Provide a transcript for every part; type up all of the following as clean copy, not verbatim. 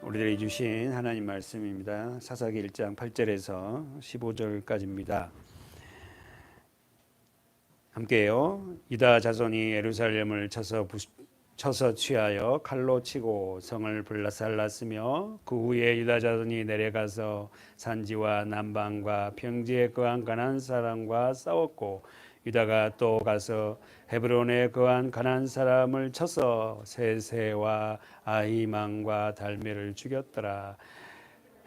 우리들이 주신 하나님 말씀입니다. 사사기 1장 8절에서 15절까지입니다. 함께요. 유다 자손이 예루살렘을 쳐서 취하여 칼로 치고 성을 불살랐으며 그 후에 유다 자손이 내려가서 산지와 남방과 평지에 거한 가나안 사람과 싸웠고 유다가 또 가서 헤브론에 거한 가나안 사람을 쳐서 세세와 아히망과 달메를 죽였더라.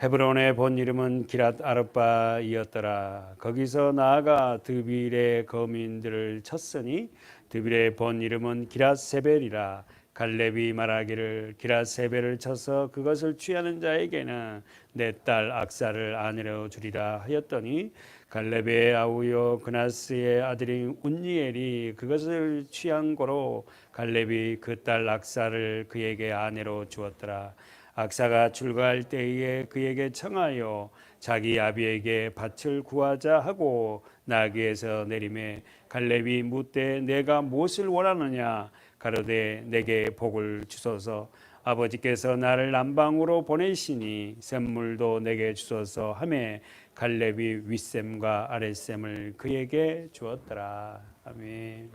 헤브론의 본 이름은 기랏 아르바이었더라. 거기서 나아가 드빌의 거민들을 쳤으니 드빌의 본 이름은 기랏 세벨이라. 갈렙이 말하기를 기랏 세벨을 쳐서 그것을 취하는 자에게는 내 딸 악사를 아내로 주리라 하였더니 갈렙의 아우요 그나스의 아들인 운니엘이 그것을 취한 고로 갈렙이 그 딸 악사를 그에게 아내로 주었더라. 악사가 출가할 때에 그에게 청하여 자기 아비에게 밭을 구하자 하고 나귀에서 내림에 갈렙이 묻되 내가 무엇을 원하느냐 가로되 내게 복을 주소서 아버지께서 나를 남방으로 보내시니 샘물도 내게 주소서 하매 갈렙이 윗샘과 아랫샘을 그에게 주었더라. 아멘.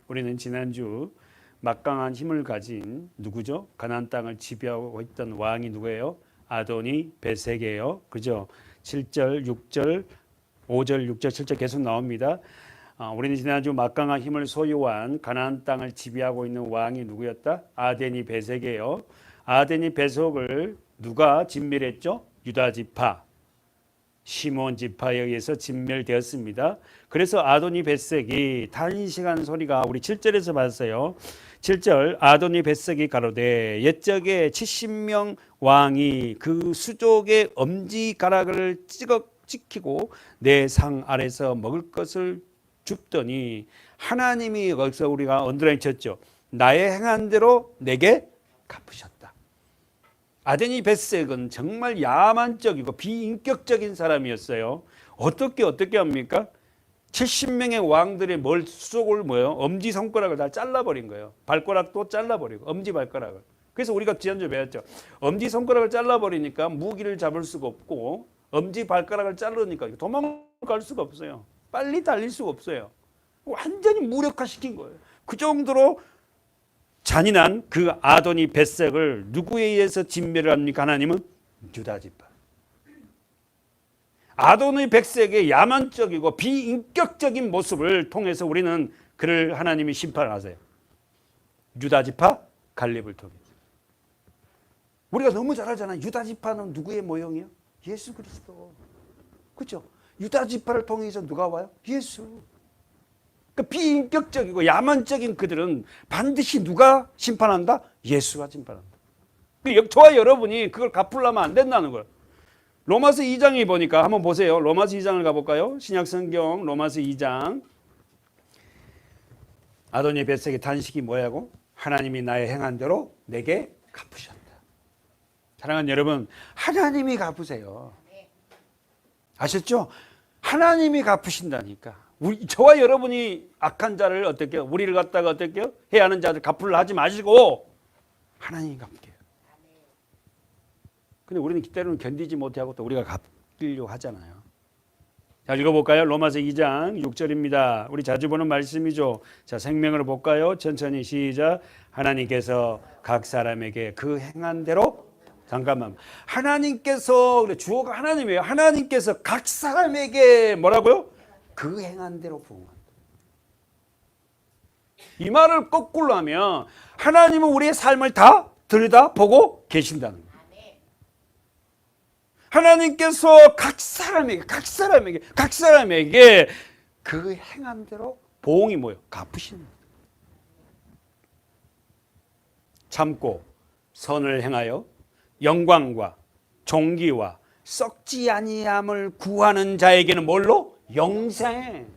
우리는 지난주 막강한 힘을 가진 누구죠? 가나안 땅을 지배하고 있던 왕이 누구예요? 아도니 베섹이에요. 그죠? 7절, 6절, 5절, 6절, 7절 계속 나옵니다. 우리는 지난주 막강한 힘을 소유한 가나안 땅을 지배하고 있는 왕이 누구였다? 아데니 베섹이에요. 아데니 베섹을 누가 진멸했죠? 유다 지파, 시몬 지파에 의해서 진멸되었습니다. 그래서 아도니 베섹이 탄식한 소리가 우리 7절에서 봤어요. 7절 아도니 베섹이 가로되 옛적에 70명 왕이 그 수족의 엄지가락을 찍히고 내 상 아래서 먹을 것을 줍더니 하나님이 거기서 우리가 언더라인 쳤죠. 나의 행한 대로 내게 갚으셨다. 아데니 베섹은 정말 야만적이고 비인격적인 사람이었어요. 어떻게 합니까? 70명의 왕들의 수족을 엄지손가락을 다 잘라버린 거예요. 발가락도 잘라버리고 엄지발가락을. 그래서 우리가 지난주에 배웠죠. 엄지손가락을 잘라버리니까 무기를 잡을 수가 없고 엄지발가락을 자르니까 도망갈 수가 없어요. 빨리 달릴 수가 없어요. 완전히 무력화시킨 거예요. 그 정도로 잔인한 그 아도니 베섹을 누구에 의해서 진멸을 합니까? 하나님은 유다 지파. 아도니 베섹의 야만적이고 비인격적인 모습을 통해서 우리는 그를 하나님이 심판하세요. 유다 지파 갈렙을 통해서. 우리가 너무 잘 알잖아요. 유다 지파는 누구의 모형이요? 예수 그리스도. 그렇죠? 유다 지파를 통해서 누가 와요? 예수. 그러니까 비인격적이고 야만적인 그들은 반드시 누가 심판한다? 예수가 심판한다. 저와 여러분이 그걸 갚으려면 안 된다는 거예요. 로마서 2장에 보니까 한번 보세요. 로마서 2장을 가볼까요? 신약성경 로마서 2장. 아도니 베섹의 탄식이 뭐냐고? 하나님이 나의 행한 대로 내게 갚으셨다. 사랑하는 여러분, 하나님이 갚으세요. 아셨죠? 하나님이 갚으신다니까. 저와 여러분이 악한 자를 어떻게 해요? 우리를 갖다가 어떻게 해요? 해야 하는 자들 갚으려 하지 마시고 하나님이 갚게요. 근데 우리는 때로는 견디지 못하고 또 우리가 갚으려고 하잖아요. 자, 읽어볼까요? 로마서 2장 6절입니다. 우리 자주 보는 말씀이죠. 자, 생명으로 볼까요? 천천히 시작. 하나님께서 각 사람에게 그 행한 대로 잠깐만. 하나님께서 주어가 하나님이에요. 하나님께서 각 사람에게 뭐라고요? 그 행한 대로 부응한다. 이 말을 거꾸로 하면 하나님은 우리의 삶을 다 들여다보고 계신다는 거예요. 하나님께서 각 사람에게 그 행한 대로 보응이 뭐예요? 갚으시는 거예요. 참고 선을 행하여 영광과 존귀와 썩지 아니함을 구하는 자에게는 뭘로? 영생.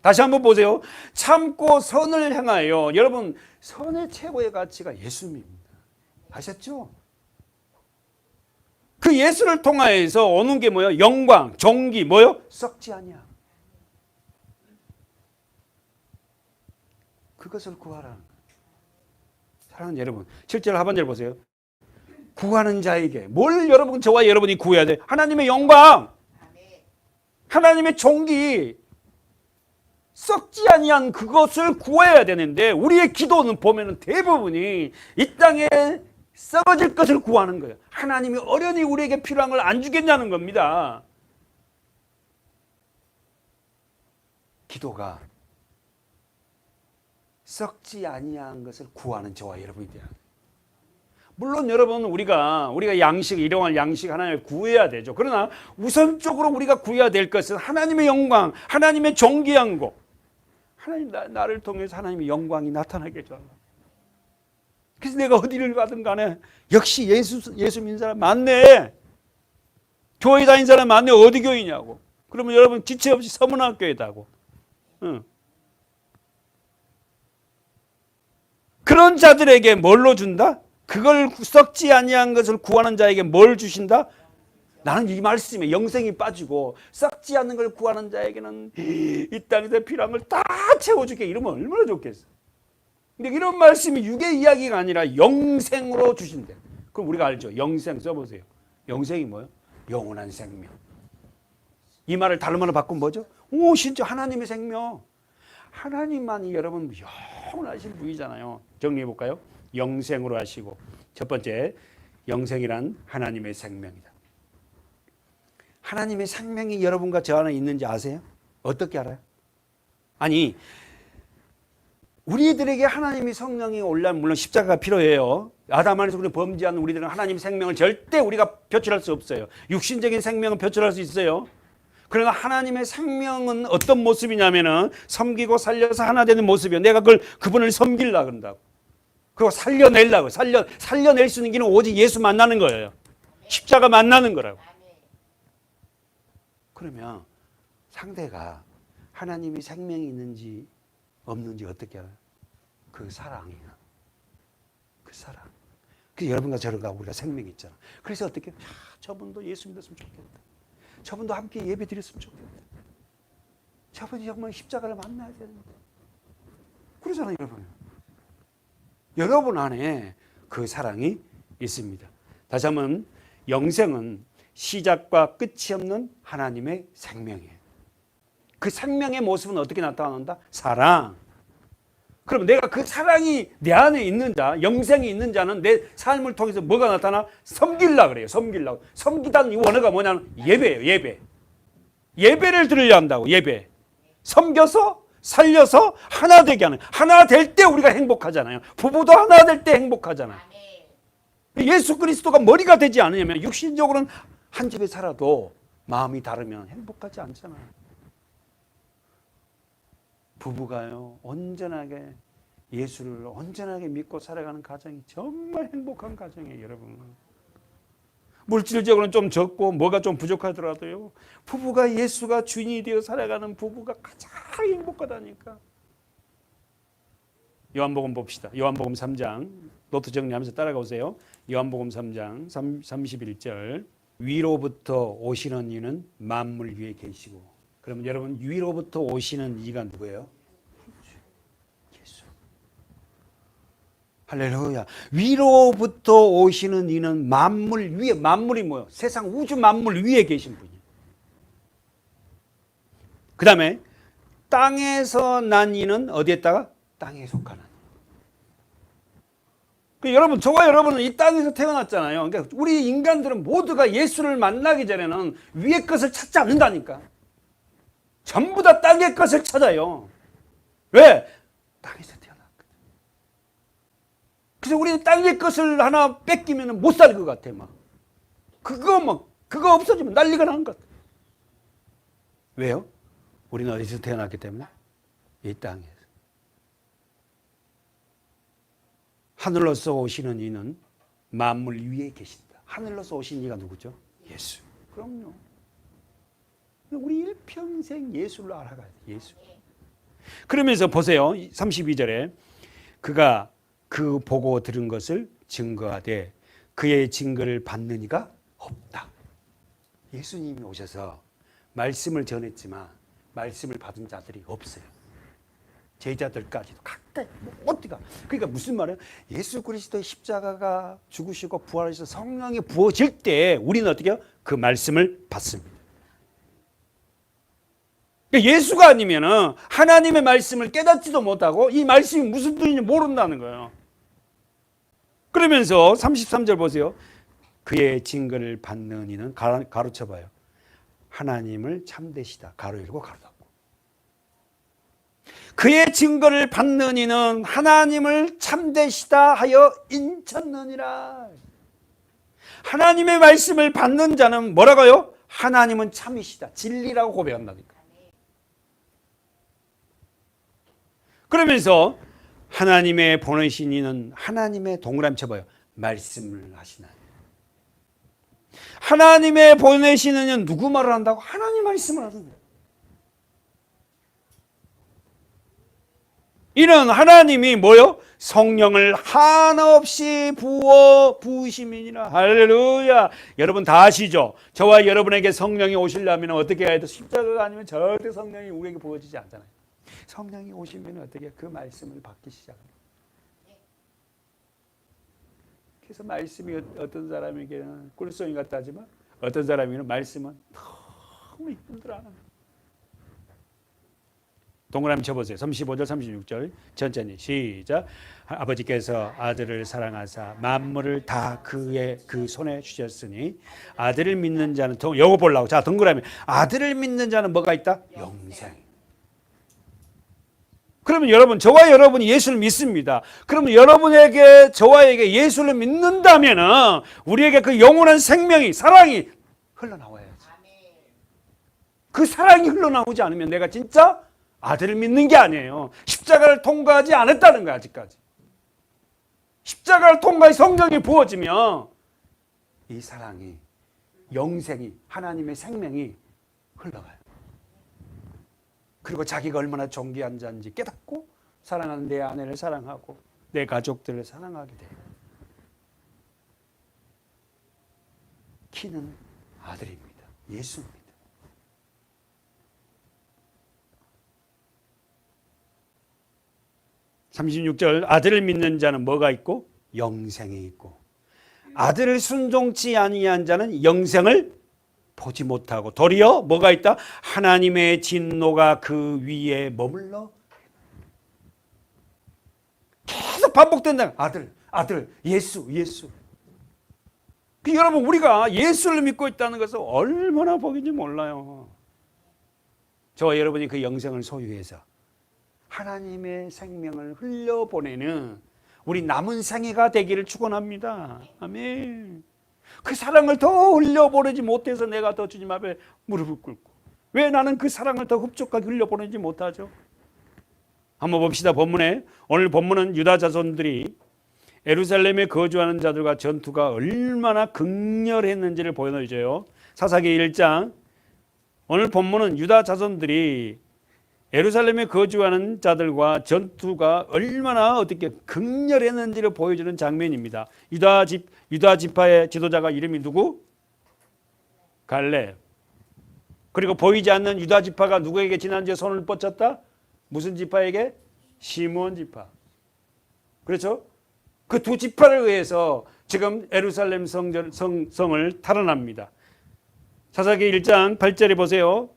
다시 한번 보세요. 참고 선을 행하여. 여러분, 선의 최고의 가치가 예수님입니다. 아셨죠? 그 예수를 통하여서 오는 게 뭐예요? 영광, 존귀, 뭐예요? 썩지 아니함. 그것을 구하라. 사랑하는 여러분, 7절 하반절 보세요. 구하는 자에게 뭘 여러분 저와 여러분이 구해야 돼? 하나님의 영광, 하나님의 존귀, 썩지 아니한 그것을 구해야 되는데 우리의 기도는 보면은 대부분이 이 땅에 썩어질 것을 구하는 거예요. 하나님이 어련히 우리에게 필요한 걸 안 주겠냐는 겁니다. 기도가 썩지 아니한 것을 구하는 저와 여러분이 돼야 돼요. 물론 여러분 우리가 양식, 일용할 양식 하나님을 구해야 되죠. 그러나 우선적으로 우리가 구해야 될 것은 하나님의 영광, 하나님의 존귀한 것. 하나님 나를 통해서 하나님의 영광이 나타나게 해줘. 그래서 내가 어디를 가든 간에 역시 예수 믿는 사람 많네. 교회 다니는 사람 많네. 어디 교회냐고. 그러면 여러분 지체 없이 서문학교에다고. 응. 그런 자들에게 뭘로 준다? 그걸 썩지 아니한 것을 구하는 자에게 뭘 주신다? 나는 이 말씀에 영생이 빠지고 썩지 않는 걸 구하는 자에게는 이 땅에서 필요한 걸 다 채워줄게 이러면 얼마나 좋겠어. 근데 이런 말씀이 육의 이야기가 아니라 영생으로 주신대. 그럼 우리가 알죠. 영생 써보세요. 영생이 뭐예요? 영원한 생명. 이 말을 다른 말로 바꾸면 뭐죠? 오, 진짜 하나님의 생명. 하나님만이 여러분 영원하신 분이잖아요. 정리해 볼까요? 영생으로 하시고, 첫 번째 영생이란 하나님의 생명이다. 하나님의 생명이 여러분과 저 안에 있는지 아세요? 어떻게 알아요? 아니, 우리들에게 하나님의 성령이 올라면 물론 십자가가 필요해요. 아담 안에서 우리 범죄한 우리들은 하나님의 생명을 절대 우리가 표출할 수 없어요. 육신적인 생명은 표출할 수 있어요. 그러나 하나님의 생명은 어떤 모습이냐면은 섬기고 살려서 하나 되는 모습이에요. 내가 그분을 섬기려고 그런다고. 그리고 살려내려고. 살려낼 수 있는 길은 오직 예수 만나는 거예요. 십자가 만나는 거라고. 그러면 상대가 하나님이 생명이 있는지 없는지 어떻게 알아요? 그 사랑이야. 그 사랑. 그래서 여러분과 저런가 우리가 생명이 있잖아. 그래서 어떻게 저분도 예수 믿었으면 좋겠다. 저분도 함께 예배 드렸으면 좋겠다. 저분이 정말 십자가를 만나야 되는데. 그러잖아요, 여러분. 여러분 안에 그 사랑이 있습니다. 다시 한번 영생은 시작과 끝이 없는 하나님의 생명이에요. 그 생명의 모습은 어떻게 나타난다? 사랑. 그럼 내가 그 사랑이 내 안에 있는 자, 영생이 있는 자는 내 삶을 통해서 뭐가 나타나? 섬기려고 그래요. 섬기려고. 섬기다는 이 원어가 뭐냐면 예배예요. 예배. 예배를 드리려 한다고. 예배. 섬겨서 살려서 하나 되게 하는. 하나 될 때 우리가 행복하잖아요. 부부도 하나 될 때 행복하잖아요. 예수 그리스도가 머리가 되지 않으면 육신적으로는 한 집에 살아도 마음이 다르면 행복하지 않잖아요. 부부가요 온전하게 예수를 온전하게 믿고 살아가는 가정이 정말 행복한 가정이에요. 여러분, 물질적으로는 좀 적고 뭐가 좀 부족하더라도요 부부가 예수가 주인이 되어 살아가는 부부가 가장 행복하다니까. 요한복음 봅시다. 요한복음 3장 노트 정리하면서 따라가 오세요. 요한복음 3장 31절. 위로부터 오시는 이는 만물 위에 계시고. 그러면 여러분 위로부터 오시는 이가 누구예요? 예수. 할렐루야. 위로부터 오시는 이는 만물 위에. 만물이 뭐예요? 세상 우주 만물 위에 계신 분이에요. 그 다음에 땅에서 난 이는 어디에다가? 땅에 속하는. 여러분, 저와 여러분은 이 땅에서 태어났잖아요. 그러니까 우리 인간들은 모두가 예수를 만나기 전에는 위의 것을 찾지 않는다니까. 전부 다 땅의 것을 찾아요. 왜? 땅에서 태어났거든. 그래서 우리는 땅의 것을 하나 뺏기면 못 살 것 같아, 막. 그거 없어지면 난리가 나는 것 같아. 왜요? 우리는 어디서 태어났기 때문에? 이 땅에서. 하늘로서 오시는 이는 만물 위에 계신다. 하늘로서 오신 이가 누구죠? 예수. 그럼요. 우리 일평생 예수를 알아가야 돼. 예수. 그러면서 보세요. 32절에 그가 그 보고 들은 것을 증거하되 그의 증거를 받는 이가 없다. 예수님이 오셔서 말씀을 전했지만 말씀을 받은 자들이 없어요. 제자들까지도 가까이 어디가. 그러니까 무슨 말이에요? 예수 그리스도의 십자가가 죽으시고 부활하셔서 성령이 부어질 때 우리는 어떻게 해요? 그 말씀을 받습니다. 그러니까 예수가 아니면은 하나님의 말씀을 깨닫지도 못하고 이 말씀이 무슨 뜻인지 모른다는 거예요. 그러면서 33절 보세요. 그의 증거를 받는 이는 가로쳐 봐요. 하나님을 참되시다. 가로 열고 가로 닫고. 그의 증거를 받는 이는 하나님을 참되시다 하여 인쳤느니라. 하나님의 말씀을 받는 자는 뭐라고요? 하나님은 참이시다. 진리라고 고백한다니까. 그러면서 하나님의 보내신 이는 하나님의 동그라미 쳐봐요. 말씀을 하시나니. 하나님의 보내시는 이는 누구 말을 한다고? 하나님 말씀을 하는 거예요. 이는 하나님이 뭐요? 성령을 한없이 부으심이니라. 할렐루야. 여러분 다 아시죠? 저와 여러분에게 성령이 오시려면 어떻게 해야 돼? 십자가가 아니면 절대 성령이 우리에게 부어지지 않잖아요. 성령이 오시면 어떻게 그 말씀을 받기 시작합니다. 그래서 말씀이 어떤 사람에게는 꿀송이 같다 하지만 어떤 사람에게는 말씀은 너무 힘들어. 동그라미 쳐보세요. 35절 36절 천천히 시작. 아버지께서 아들을 사랑하사 만물을 다 그의 그 손에 주셨으니 아들을 믿는 자는 요거 보려고. 자, 동그라미. 아들을 믿는 자는 뭐가 있다? 영생. 그러면 여러분, 저와 여러분이 예수를 믿습니다. 그러면 여러분에게, 저와에게 예수를 믿는다면은 우리에게 그 영원한 생명이, 사랑이 흘러나와야지. 그 사랑이 흘러나오지 않으면 내가 진짜 아들을 믿는 게 아니에요. 십자가를 통과하지 않았다는 거야, 아직까지. 십자가를 통과해 성령이 부어지면 이 사랑이, 영생이, 하나님의 생명이 흘러가요. 그리고 자기가 얼마나 존귀한 자인지 깨닫고 사랑하는 내 아내를 사랑하고 내 가족들을 사랑하게 돼요. 키는 아들입니다. 예수입니다. (36절) 아들을 믿는 자는 뭐가 있고? 영생이 있고, 아들을 순종치 아니한 자는 영생을 보지 못하고 도리어 뭐가 있다? 하나님의 진노가 그 위에 머물러. 계속 반복된다. 아들, 예수. 여러분, 우리가 예수를 믿고 있다는 것은 얼마나 복인지 몰라요. 저와 여러분이 그 영생을 소유해서 하나님의 생명을 흘려보내는 우리 남은 생애가 되기를 축원합니다. 아멘. 그 사랑을 더 흘려보내지 못해서 내가 더 주님 앞에 무릎을 꿇고, 왜 나는 그 사랑을 더 흡족하게 흘려보내지 못하죠? 한번 봅시다. 본문에, 오늘 본문은 유다 자손들이 예루살렘에 거주하는 자들과 전투가 얼마나 극렬했는지를 보여줘요. 사사기 1장. 오늘 본문은 유다 자손들이 예루살렘에 거주하는 자들과 전투가 얼마나 어떻게 극렬했는지를 보여주는 장면입니다. 유다 지파의 지도자가 이름이 누구? 갈렙. 그리고 보이지 않는 유다 지파가 누구에게 지난주에 손을 뻗쳤다? 무슨 지파에게? 시므온 지파. 그렇죠? 그 두 지파를 의해서 지금 예루살렘 성을 탈환합니다. 사사기 1장 8절에 보세요.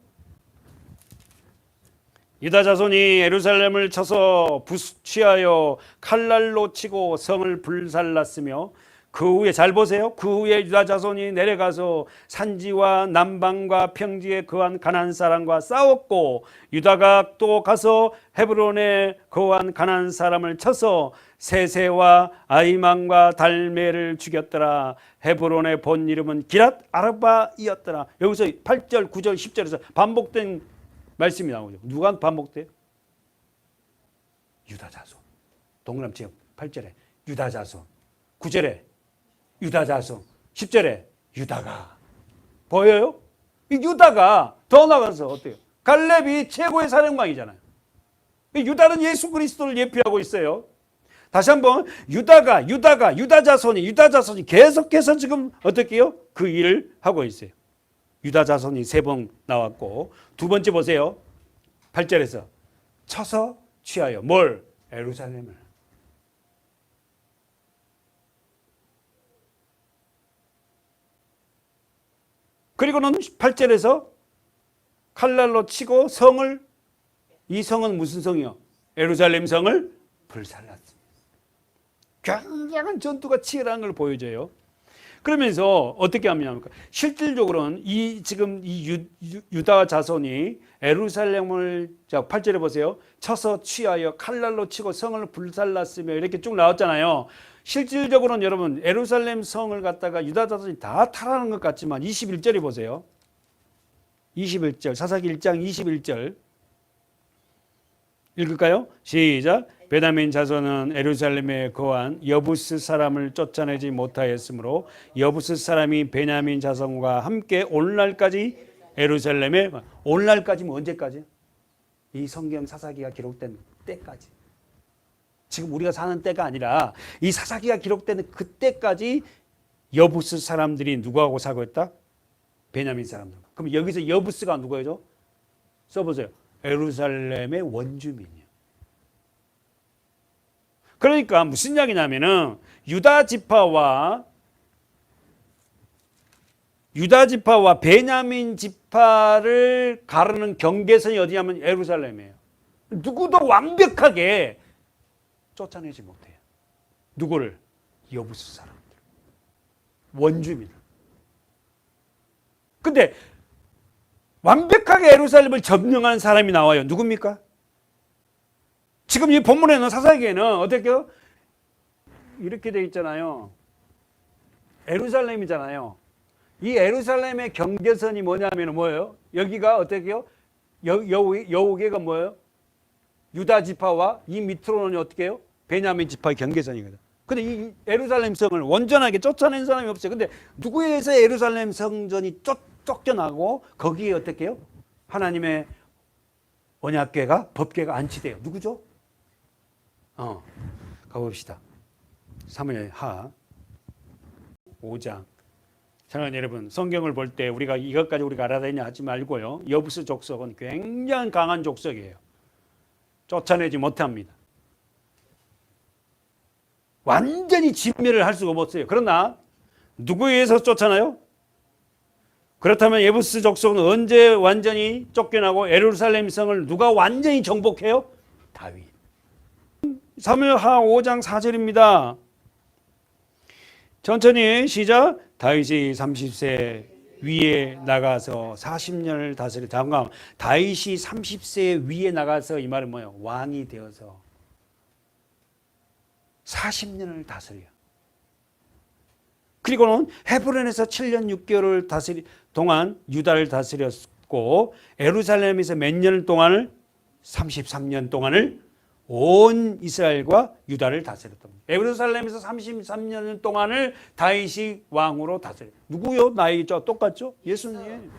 유다 자손이 예루살렘을 쳐서 부취하여 칼날로 치고 성을 불살랐으며, 그 후에 잘 보세요. 그 후에 유다 자손이 내려가서 산지와 남방과 평지에 거한 가나안 사람과 싸웠고, 유다가 또 가서 헤브론에 거한 가나안 사람을 쳐서 세세와 아이만과 달메를 죽였더라. 헤브론의 본 이름은 기랏 아르바이었더라. 여기서 8절, 9절, 10절에서 반복된 말씀이 나오죠. 누가 반복돼요? 유다 자손. 동그라미 치고 8절에 유다 자손, 9절에 유다 자손, 10절에 유다가. 보여요? 이 유다가 더 나가서 어때요? 갈렙이 최고의 사령관이잖아요. 유다는 예수 그리스도를 예표하고 있어요. 다시 한번, 유다 자손이 계속해서 지금 어떻게 해요? 그 일을 하고 있어요. 유다 자손이 3번 나왔고, 두 번째 보세요. 8절에서 쳐서 취하여 뭘? 예루살렘을. 그리고는 8절에서 칼날로 치고 성을, 이 성은 무슨 성이요? 예루살렘 성을 불살랐습니다. 굉장한 전투가 치열한 걸 보여줘요. 그러면서 어떻게 하냐면 실질적으로는 지금 유다 자손이 예루살렘을, 자 8절에 보세요. 쳐서 취하여 칼날로 치고 성을 불살랐으며 이렇게 쭉 나왔잖아요. 실질적으로는 여러분 예루살렘 성을 갖다가 유다 자손이 다 탈환한 것 같지만 21절에 보세요. 21절 사사기 1장 21절 읽을까요? 시작. 베냐민 자손은 예루살렘에 거한 여부스 사람을 쫓아내지 못하였으므로 여부스 사람이 베냐민 자손과 함께 오늘날까지 예루살렘에, 오늘날까지면 언제까지? 이 성경 사사기가 기록된 때까지. 지금 우리가 사는 때가 아니라 이 사사기가 기록된 그때까지 여부스 사람들이 누구하고 살고 있다? 베냐민 사람들. 그럼 여기서 여부스가 누구예요? 써보세요. 예루살렘의 원주민이에요. 그러니까 무슨 이야기냐면은 유다 지파와 베냐민 지파를 가르는 경계선이 어디냐면 예루살렘이에요. 누구도 완벽하게 쫓아내지 못해요. 누구를? 여부스 사람들, 원주민을. 근데 완벽하게 예루살렘을 점령한 사람이 나와요. 누굽니까? 지금 이 본문에는 사사기에는 어떻게요? 이렇게 돼 있잖아요. 예루살렘이잖아요. 이 예루살렘의 경계선이 뭐냐면 뭐예요? 여기가 어떻게요? 여우개가 뭐예요? 유다 지파와 이 밑으로는 어떻게 해요? 베냐민 지파의 경계선이거든. 근데 이 예루살렘 성을 온전하게 쫓아낸 사람이 없어요. 근데 누구에 의해서 예루살렘 성전이 쫓겨나고 거기에 어떻게 해요? 하나님의 언약궤가, 법궤가 안치돼요. 누구죠? 가봅시다. 사무엘하 5장. 사랑하는 여러분, 성경을 볼 때 우리가 이것까지 우리가 알아야 되냐 하지 말고요. 여부스 족속은 굉장히 강한 족속이에요. 쫓아내지 못합니다. 완전히 진멸을 할 수가 없어요. 그러나 누구에 의해서 쫓아나요? 그렇다면 여부스 족속은 언제 완전히 쫓겨나고 예루살렘 성을 누가 완전히 정복해요? 다윗. 사무엘하 5장 4절입니다. 천천히 시작. 다윗이 30세 위에 나가서 40년을 다스려. 잠깐, 다윗이 30세 위에 나가서 이 말은 뭐예요? 왕이 되어서 40년을 다스려. 그리고는 헤브론에서 7년 6개월을 동안 유다를 다스렸고, 예루살렘에서 몇 년 동안을? 33년 동안을 온 이스라엘과 유다를 다스렸던 거예요. 예루살렘에서 33년 동안을 다윗이 왕으로 다스려. 누구요? 나이죠? 똑같죠? 예수님.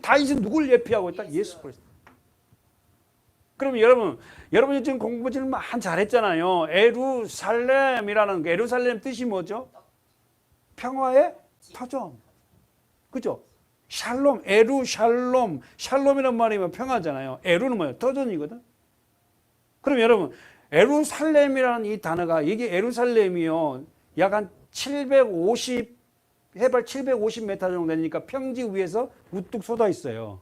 다윗은 누굴 예표하고 있다? 예수 그리스도. 그럼 여러분이 지금 공부 좀 많이 잘했잖아요. 예루살렘이라는 게, 예루살렘 뜻이 뭐죠? 평화의 터전. 그죠? 샬롬, 샬롬. 샬롬이란 말이 평화잖아요. 에루는 뭐예요? 터전이거든. 그럼 여러분, 예루살렘이라는 이 단어가, 이게 예루살렘이요, 약 한 750, 해발 750m 정도 되니까 평지 위에서 우뚝 솟아 있어요.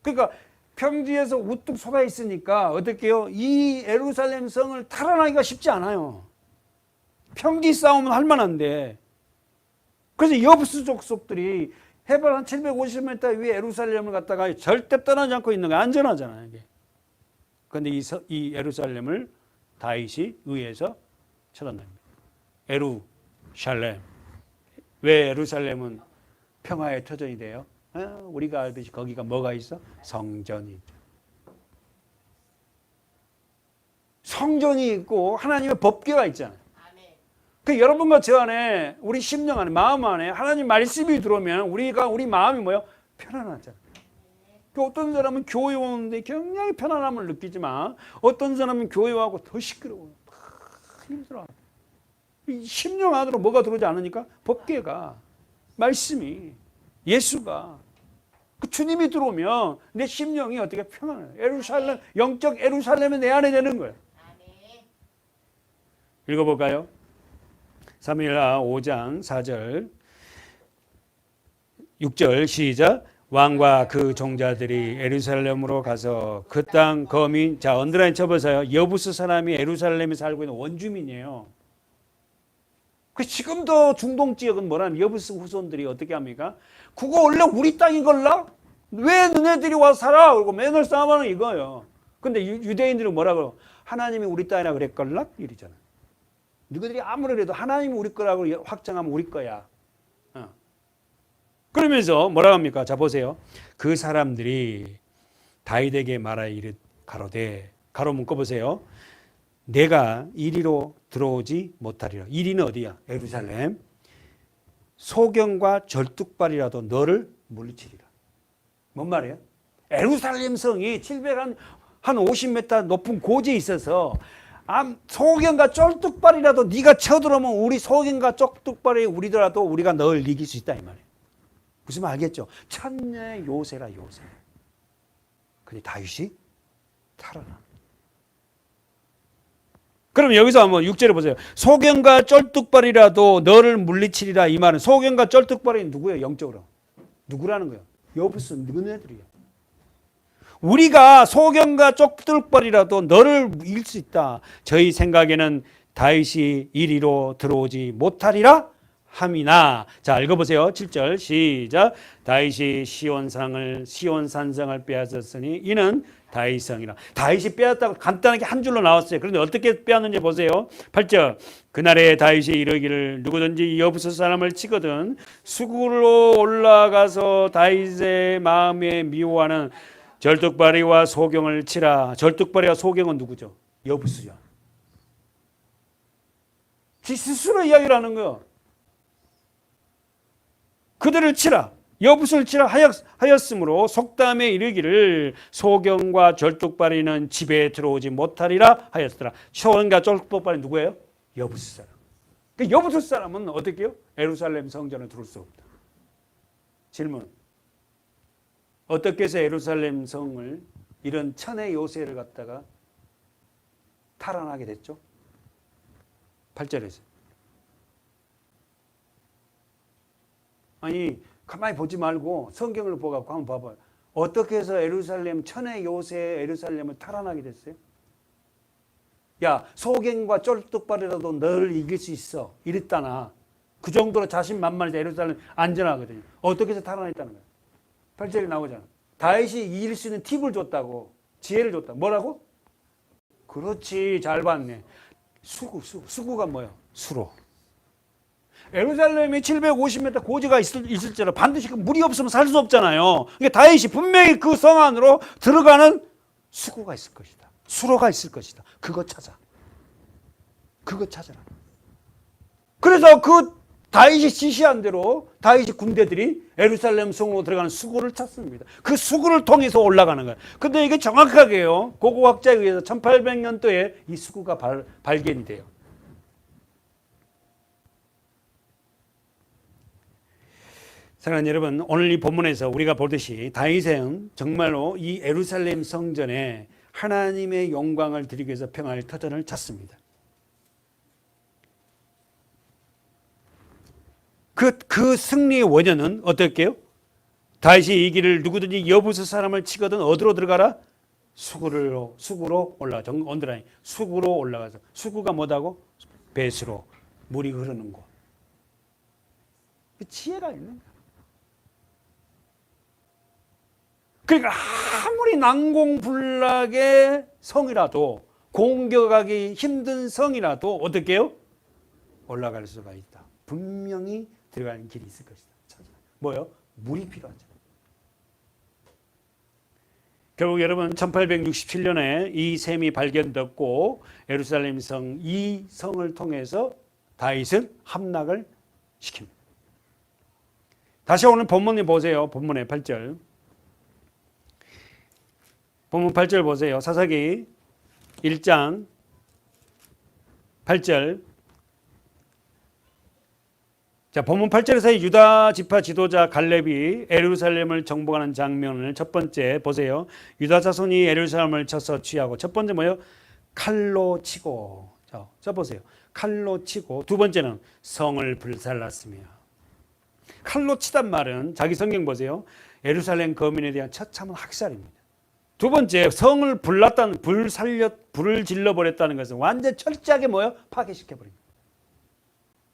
그러니까 평지에서 우뚝 솟아 있으니까 어떻게 해요? 이 예루살렘 성을 탈환하기가 쉽지 않아요. 평지 싸움은 할 만한데. 그래서 여부스 족속들이 해발 한 750m 위에 예루살렘을 갖다가 절대 떠나지 않고 있는 게 안전하잖아요. 이게. 그런데 이 예루살렘을 다윗이 의해서 쳐단답니다. 예루살렘. 왜 예루살렘은 평화의 터전이 돼요? 우리가 알듯이 거기가 뭐가 있어? 성전이. 성전이 있고 하나님의 법궤가 있잖아요. 그 여러분과 저 안에, 우리 심령 안에, 마음 안에 하나님 말씀이 들어오면 우리 마음이 뭐예요? 편안하잖아요. 어떤 사람은 교회 오는데 굉장히 편안함을 느끼지만 어떤 사람은 교회 와고 더 시끄러워요. 힘들어. 심령 안으로 뭐가 들어오지 않으니까 법궤가, 말씀이, 예수가. 그 주님이 들어오면 내 심령이 어떻게 평안해. 예루살렘, 영적 예루살렘이 내 안에 되는 거예요. 읽어볼까요? 사무엘하 5장 4절 6절 시작. 왕과 그 종자들이 예루살렘으로 가서 그 땅 거민, 자 언더라인 쳐보세요. 여부스 사람이 예루살렘에 살고 있는 원주민이에요. 그 지금도 중동 지역은 뭐라면 여부스 후손들이 어떻게 합니까? 그거 원래 우리 땅인 걸라? 왜 너네들이 와서 살아? 그러고 맨날 싸움하는 이거예요. 근데 유대인들은 뭐라고? 하나님이 우리 땅이라 그랬걸라? 이러잖아. 너희들이 아무리 그래도 하나님이 우리 거라고 확정하면 우리 거야. 그러면서 뭐라고 합니까? 자 보세요. 그 사람들이 다윗에게 말하여 이르 가로되, 가로 묶어 보세요. 내가 이리로 들어오지 못하리라. 이리는 어디야? 예루살렘. 소경과 절뚝발이라도 너를 물리치리라. 뭔 말이에요? 예루살렘 성이 700한 50m 높은 고지에 있어서 소경과 쫄뚝발이라도 네가 쳐들어오면 우리 소경과 쫄뚝발이 우리더라도 우리가 널 이길 수 있다 이 말이에요. 무슨 말 알겠죠? 천녀의 요새라 요새. 근데 다윗이 살아나. 그럼 여기서 한번 6절을 보세요. 소경과 쩔뚝발이라도 너를 물리치리라. 이 말은 소경과 쩔뚝발이 누구예요? 영적으로. 누구라는 거예요? 여부스 너네들이에요. 우리가 소경과 쩔뚝발이라도 너를 이길 수 있다. 저희 생각에는 다윗이 이리로 들어오지 못하리라 함이나. 자 읽어보세요. 7절 시작. 다윗이 시온산성을 빼앗았으니 이는 다윗성이라. 다윗이 빼앗다고 간단하게 한 줄로 나왔어요. 그런데 어떻게 빼앗는지 보세요. 8절. 그날에 다윗이 이르기를 누구든지 여부스 사람을 치거든 수구로 올라가서 다윗의 마음에 미워하는 절뚝발이와 소경을 치라. 절뚝발이와 소경은 누구죠? 여부스죠. 지 스스로 이야기를 하는 거예요. 그들을 치라. 여부스를 치라 하였으므로 속담에 이르기를 소경과 절뚝발이는 집에 들어오지 못하리라 하였더라. 소경과 절뚝발이 누구예요? 여부스 사람. 그 여부스 사람은 어떻게 해요? 예루살렘 성전을 들어올 수 없다. 질문. 어떻게 해서 예루살렘 성을 이런 천의 요새를 갖다가 탈환하게 됐죠? 8절에서. 아니 가만히 보지 말고 성경을 보고 한번 봐봐요. 어떻게 해서 예루살렘 천의 요새 예루살렘을 탈환하게 됐어요? 야 소경과 쫄뚝발이라도 너를 이길 수 있어 이랬다나. 그 정도로 자신만만해서 예루살렘 안전하거든요. 어떻게 해서 탈환했다는 거예요? 8절에 나오잖아. 다윗이 이길 수 있는 팁을 줬다고. 지혜를 줬다. 뭐라고? 그렇지 잘 봤네. 수구가 뭐예요? 수로. 예루살렘이 750m 고지가 있을지라 반드시 물이 없으면 살 수 없잖아요. 그러니까 다윗이 분명히 그 성 안으로 들어가는 수구가 있을 것이다. 수로가 있을 것이다. 그거 찾아. 그거 찾아라. 그래서 그 다윗이 지시한 대로 다윗이 군대들이 예루살렘 성으로 들어가는 수구를 찾습니다. 그 수구를 통해서 올라가는 거예요. 근데 이게 정확하게요. 고고학자에 의해서 1800년도에 이 수구가 발견이 돼요. 사랑하는 여러분, 오늘 이 본문에서 우리가 보듯이 다윗은 정말로 이 예루살렘 성전에 하나님의 영광을 드리기 위해서 평화의 터전을 찾습니다. 그 승리의 원인은 어떨게요? 다윗이 이 길을 누구든지 여부스 사람을 치거든 어디로 들어가라? 수구로 올라가. 언더라인. 수구로 올라가서. 수구가 뭐다고? 배수로. 물이 흐르는 곳. 지혜가 있는 거야. 그러니까 아무리 난공불락의 성이라도 공격하기 힘든 성이라도 어떻게 해요? 올라갈 수가 있다. 분명히 들어가는 길이 있을 것이다. 뭐요? 물이 필요하죠. 결국 여러분 1867년에 이 샘이 발견됐고 예루살렘 성 이 성을 통해서 다윗은 함락을 시킵니다. 다시 오늘 본문에 보세요. 본문의 8절. 본문 8절 보세요. 사사기 1장 8절. 자, 본문 8절에서 유다 지파 지도자 갈렙이 예루살렘을 정복하는 장면을 첫 번째 보세요. 유다 자손이 예루살렘을 쳐서 취하고, 첫 번째 뭐예요? 칼로 치고. 자, 써보세요. 칼로 치고. 두 번째는 성을 불살랐으며. 칼로 치단 말은 자기 성경 보세요. 예루살렘 거민에 대한 처참한 학살입니다. 두 번째, 성을 불을 질러버렸다는 것은 완전 철저하게 뭐예요? 파괴시켜버립니다.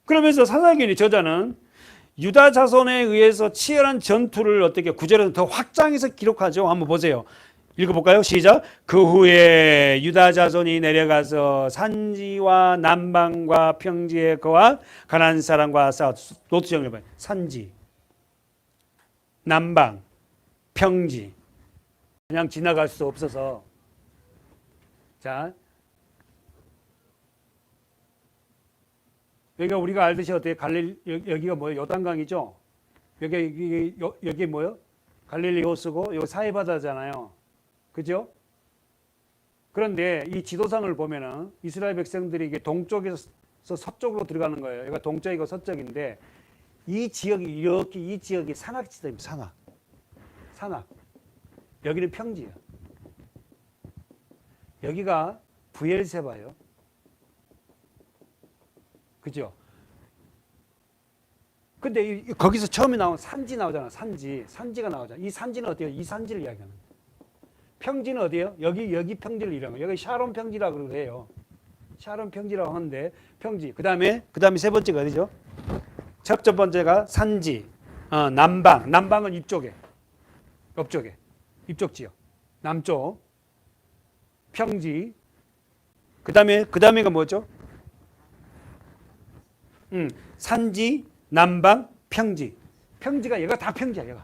그러면서 사사기의 저자는 유다 자손에 의해서 치열한 전투를 어떻게 구절에서 더 확장해서 기록하죠. 한번 보세요. 읽어볼까요? 시작. 그 후에 유다 자손이 내려가서 산지와 남방과 평지에 거한 가나안 사람과 싸워. 노트 정리해봐요. 산지, 남방, 평지. 그냥 지나갈 수 없어서. 자, 여기가 우리가 알듯이 어떻게 여기가 뭐예요? 요단강이죠. 여기 뭐예요? 갈릴리 호수고 여기 사해바다잖아요. 그죠? 그런데 이 지도상을 보면은 이스라엘 백성들이 이게 동쪽에서 서쪽으로 들어가는 거예요. 여기가 동쪽이고 서쪽인데 이 지역이 이렇게 이 지역이 산악지대입니다. 산악. 여기는 평지예요. 여기가 브엘세바예요. 그죠? 근데 거기서 처음에 나온 산지 나오잖아. 산지가 나오잖아. 이 산지는 어때요? 이 산지를 이야기하는 거예요. 평지는 어디예요? 여기 평지를 이야기하는 거예요. 여기 샤론 평지라고 그래요. 샤론 평지라고 하는데 평지. 그다음에 세 번째가 어디죠? 첫 번째가 산지. 남방은 이쪽에. 옆쪽에. 이쪽 지역. 남쪽. 평지. 그다음에가 뭐죠? 산지, 남방, 평지. 평지가 얘가 다 평지야, 얘가.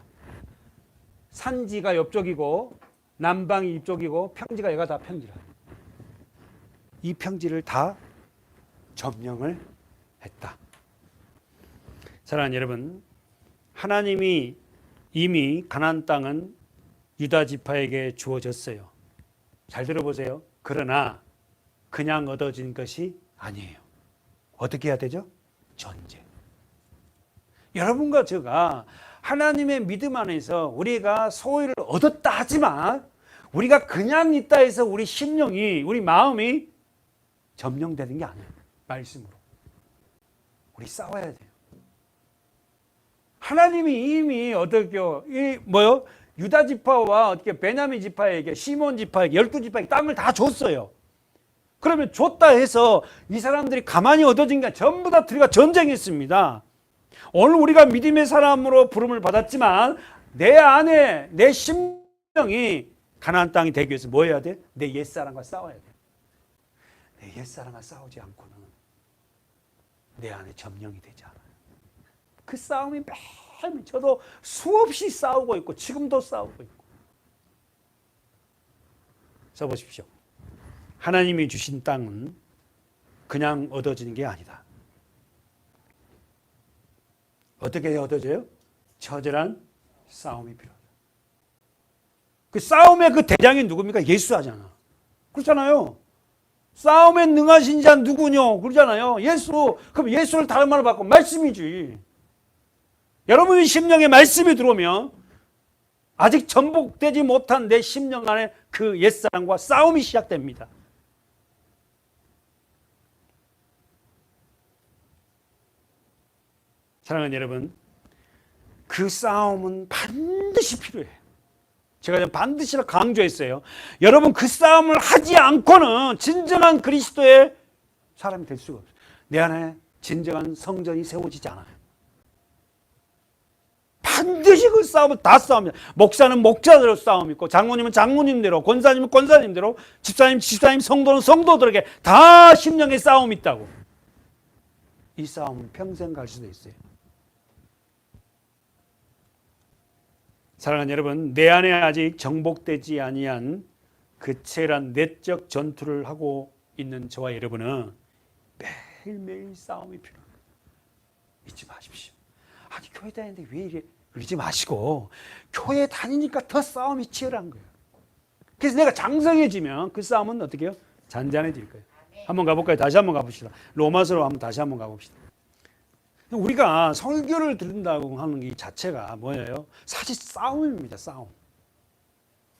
산지가 옆쪽이고 남방이 이쪽이고 평지가 얘가 다 평지라. 이 평지를 다 점령을 했다. 사랑하는 여러분, 하나님이 이미 가나안 땅은 유다 지파에게 주어졌어요. 잘 들어보세요. 그러나 그냥 얻어진 것이 아니에요. 어떻게 해야 되죠? 전쟁. 여러분과 제가 하나님의 믿음 안에서 우리가 소유를 얻었다 하지만 우리가 그냥 있다 해서 우리 심령이, 우리 마음이 점령되는 게 아니에요. 말씀으로. 우리 싸워야 돼요. 하나님이 이미 유다 지파와 어떻게 베냐민 지파에게, 시몬 지파에게, 12지파에게 땅을 다 줬어요. 그러면 줬다 해서 이 사람들이 가만히 얻어진 게 전부 다 들어가 전쟁했습니다. 오늘 우리가 믿음의 사람으로 부름을 받았지만 내 안에 내 심령이 가나안 땅이 되기 위해서 뭐 해야 돼? 내 옛사람과 싸워야 돼. 내 옛사람과 싸우지 않고는 내 안에 점령이 되지 않아요. 그 싸움이 매일 저도 수없이 싸우고 있고 지금도 싸우고 있고. 써보십시오. 하나님이 주신 땅은 그냥 얻어지는 게 아니다. 어떻게 얻어져요? 처절한 싸움이 필요하다. 그 싸움의 그 대장이 누굽니까? 예수 하잖아. 그렇잖아요. 싸움에 능하신 자 누구뇨? 그러잖아요. 예수. 그럼 예수를 다른 말로 바꿔 말씀이지. 여러분의 심령에 말씀이 들어오면 아직 전복되지 못한 내 심령 안에 그 옛사람과 싸움이 시작됩니다. 사랑하는 여러분, 그 싸움은 반드시 필요해요. 제가 반드시 강조했어요. 여러분, 그 싸움을 하지 않고는 진정한 그리스도의 사람이 될 수가 없어요. 내 안에 진정한 성전이 세워지지 않아요. 반드시 그 싸움은 다 싸움이에요. 목사는 목자대로 싸움 있고, 장모님은 장모님대로, 권사님은 권사님대로, 집사님, 성도는 성도들에게 다 심령의 싸움이 있다고. 이 싸움은 평생 갈 수도 있어요. 사랑하는 여러분, 내 안에 아직 정복되지 아니한 그 치열한 내적 전투를 하고 있는 저와 여러분은 매일매일 싸움이 필요합니다. 잊지 마십시오. 아니, 교회 다니는데 왜 이래? 그러지 마시고 교회 다니니까 더 싸움이 치열한 거예요. 그래서 내가 장성해지면 그 싸움은 어떻게 해요? 잔잔해질 거예요. 한번 가볼까요? 다시 한번 가봅시다. 로마서로 한번 다시 한번 가봅시다. 우리가 설교를 듣는다고 하는 게 자체가 뭐예요? 사실 싸움입니다. 싸움.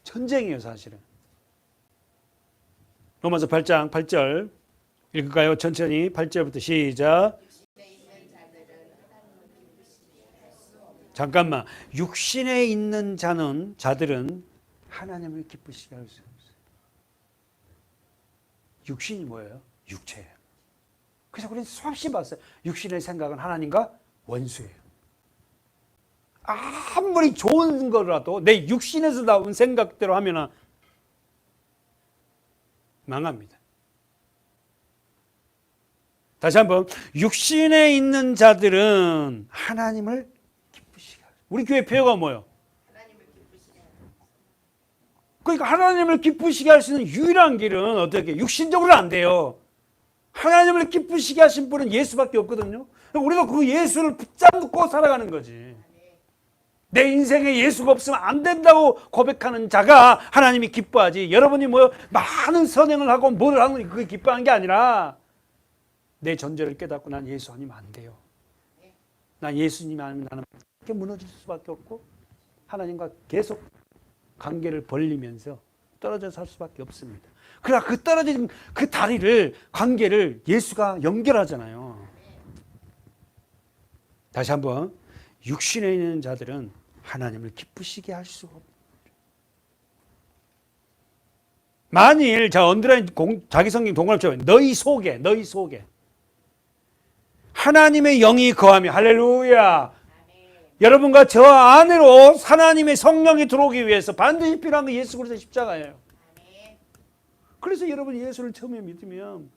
전쟁이에요, 사실은. 로마서 8장 8절 읽을까요? 천천히 8절부터 시작. 잠깐만. 육신에 있는 자들은 하나님을 기쁘시게 할 수 없어요. 육신이 뭐예요? 육체예요. 그래서 우리는 수없이 봤어요. 육신의 생각은 하나님과 원수예요. 아무리 좋은 거라도 내 육신에서 나온 생각대로 하면 망합니다. 다시 한번, 육신에 있는 자들은 하나님을 기쁘시게 하죠. 우리 교회 표어가 뭐예요? 그러니까 하나님을 기쁘시게 할 수 있는 유일한 길은 어떻게? 육신적으로는 안 돼요. 하나님을 기쁘시게 하신 분은 예수밖에 없거든요. 우리도 그 예수를 붙잡고 살아가는 거지. 내 인생에 예수가 없으면 안 된다고 고백하는 자가 하나님이 기뻐하지. 여러분이 뭐 많은 선행을 하고 뭘 하는 그게 기뻐하는 게 아니라 내 존재를 깨닫고 난 예수 아니면 안 돼요. 난 예수님이 아니면 나는 이렇게 무너질 수밖에 없고 하나님과 계속 관계를 벌리면서 떨어져 살 수밖에 없습니다. 그러나 그 떨어진 그 다리를, 관계를 예수가 연결하잖아요. 다시 한번, 육신에 있는 자들은 하나님을 기쁘시게 할 수 없다. 만일 자 언더라인 자기 성경 동그라미 너희 속에 하나님의 영이 거하며 할렐루야. 여러분과 저 안으로 하나님의 성령이 들어오기 위해서 반드시 필요한 게 예수 그리스도의 십자가예요. 그래서 여러분이 예수를 처음에 믿으면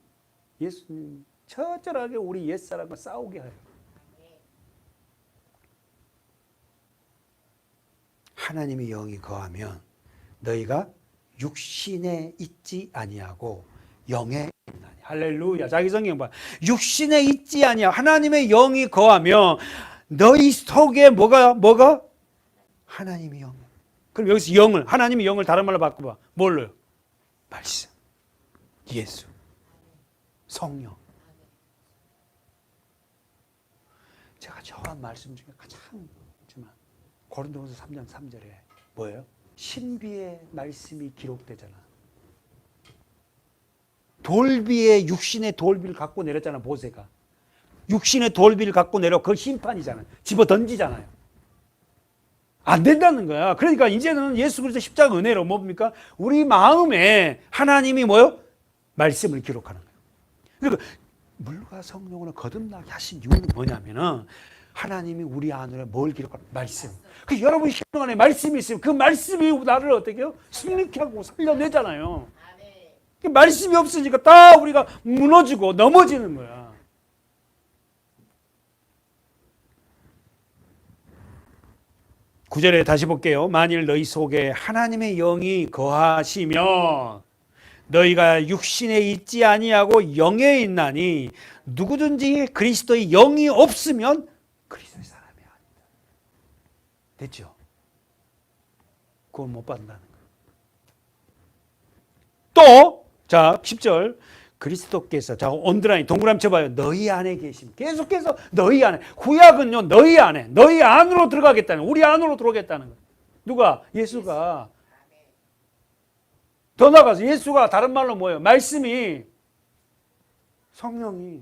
예수님 처절하게 우리 옛사람과 싸우게 해요. 하나님의 영이 거하면 너희가 육신에 있지 아니하고 영에 있나니. 할렐루야. 자기 성경 봐. 육신에 있지 아니하고 하나님의 영이 거하면 너희 속에 뭐가? 하나님의 영. 그럼 여기서 영을, 하나님의 영을 다른 말로 바꿔봐. 뭘로요? 말씀, 예수, 성령. 제가 저한 말씀 중에 가장 좋지만 고린도후서 3장 3절에 뭐예요? 신비의 말씀이 기록되잖아. 돌비의 육신의 돌비를 갖고 내렸잖아. 모세가 육신의 돌비를 갖고 내려 그 심판이잖아요. 집어 던지잖아요. 안 된다는 거야. 그러니까 이제는 예수 그리스도 십자가 은혜로 뭡니까? 우리 마음에 하나님이 뭐요? 말씀을 기록하는 거예요. 그러니까 물과 성령으로 거듭나게 하신 이유는 뭐냐면은 하나님이 우리 안으로 뭘 기록하는? 말씀. 그 여러분 심령 안에 말씀이 있으면 그 말씀이 나를 어떻게 해요? 승리케 하고 살려내잖아요. 그 말씀이 없으니까 다 우리가 무너지고 넘어지는 거야. 구절에 다시 볼게요. 만일 너희 속에 하나님의 영이 거하시면 너희가 육신에 있지 아니하고 영에 있나니 누구든지 그리스도의 영이 없으면 그리스도의 사람이 아니다. 됐죠? 그걸 못 받는다는 거예요. 또, 자, 10절. 그리스도께서, 자, 언더라인, 동그라미 쳐봐요. 너희 안에 계심. 계속해서 너희 안에. 구약은요, 너희 안에, 너희 안으로 들어가겠다는, 우리 안으로 들어오겠다는 거예요. 누가? 예수가. 더 나아가서 예수가 다른 말로 뭐예요? 말씀이, 성령이.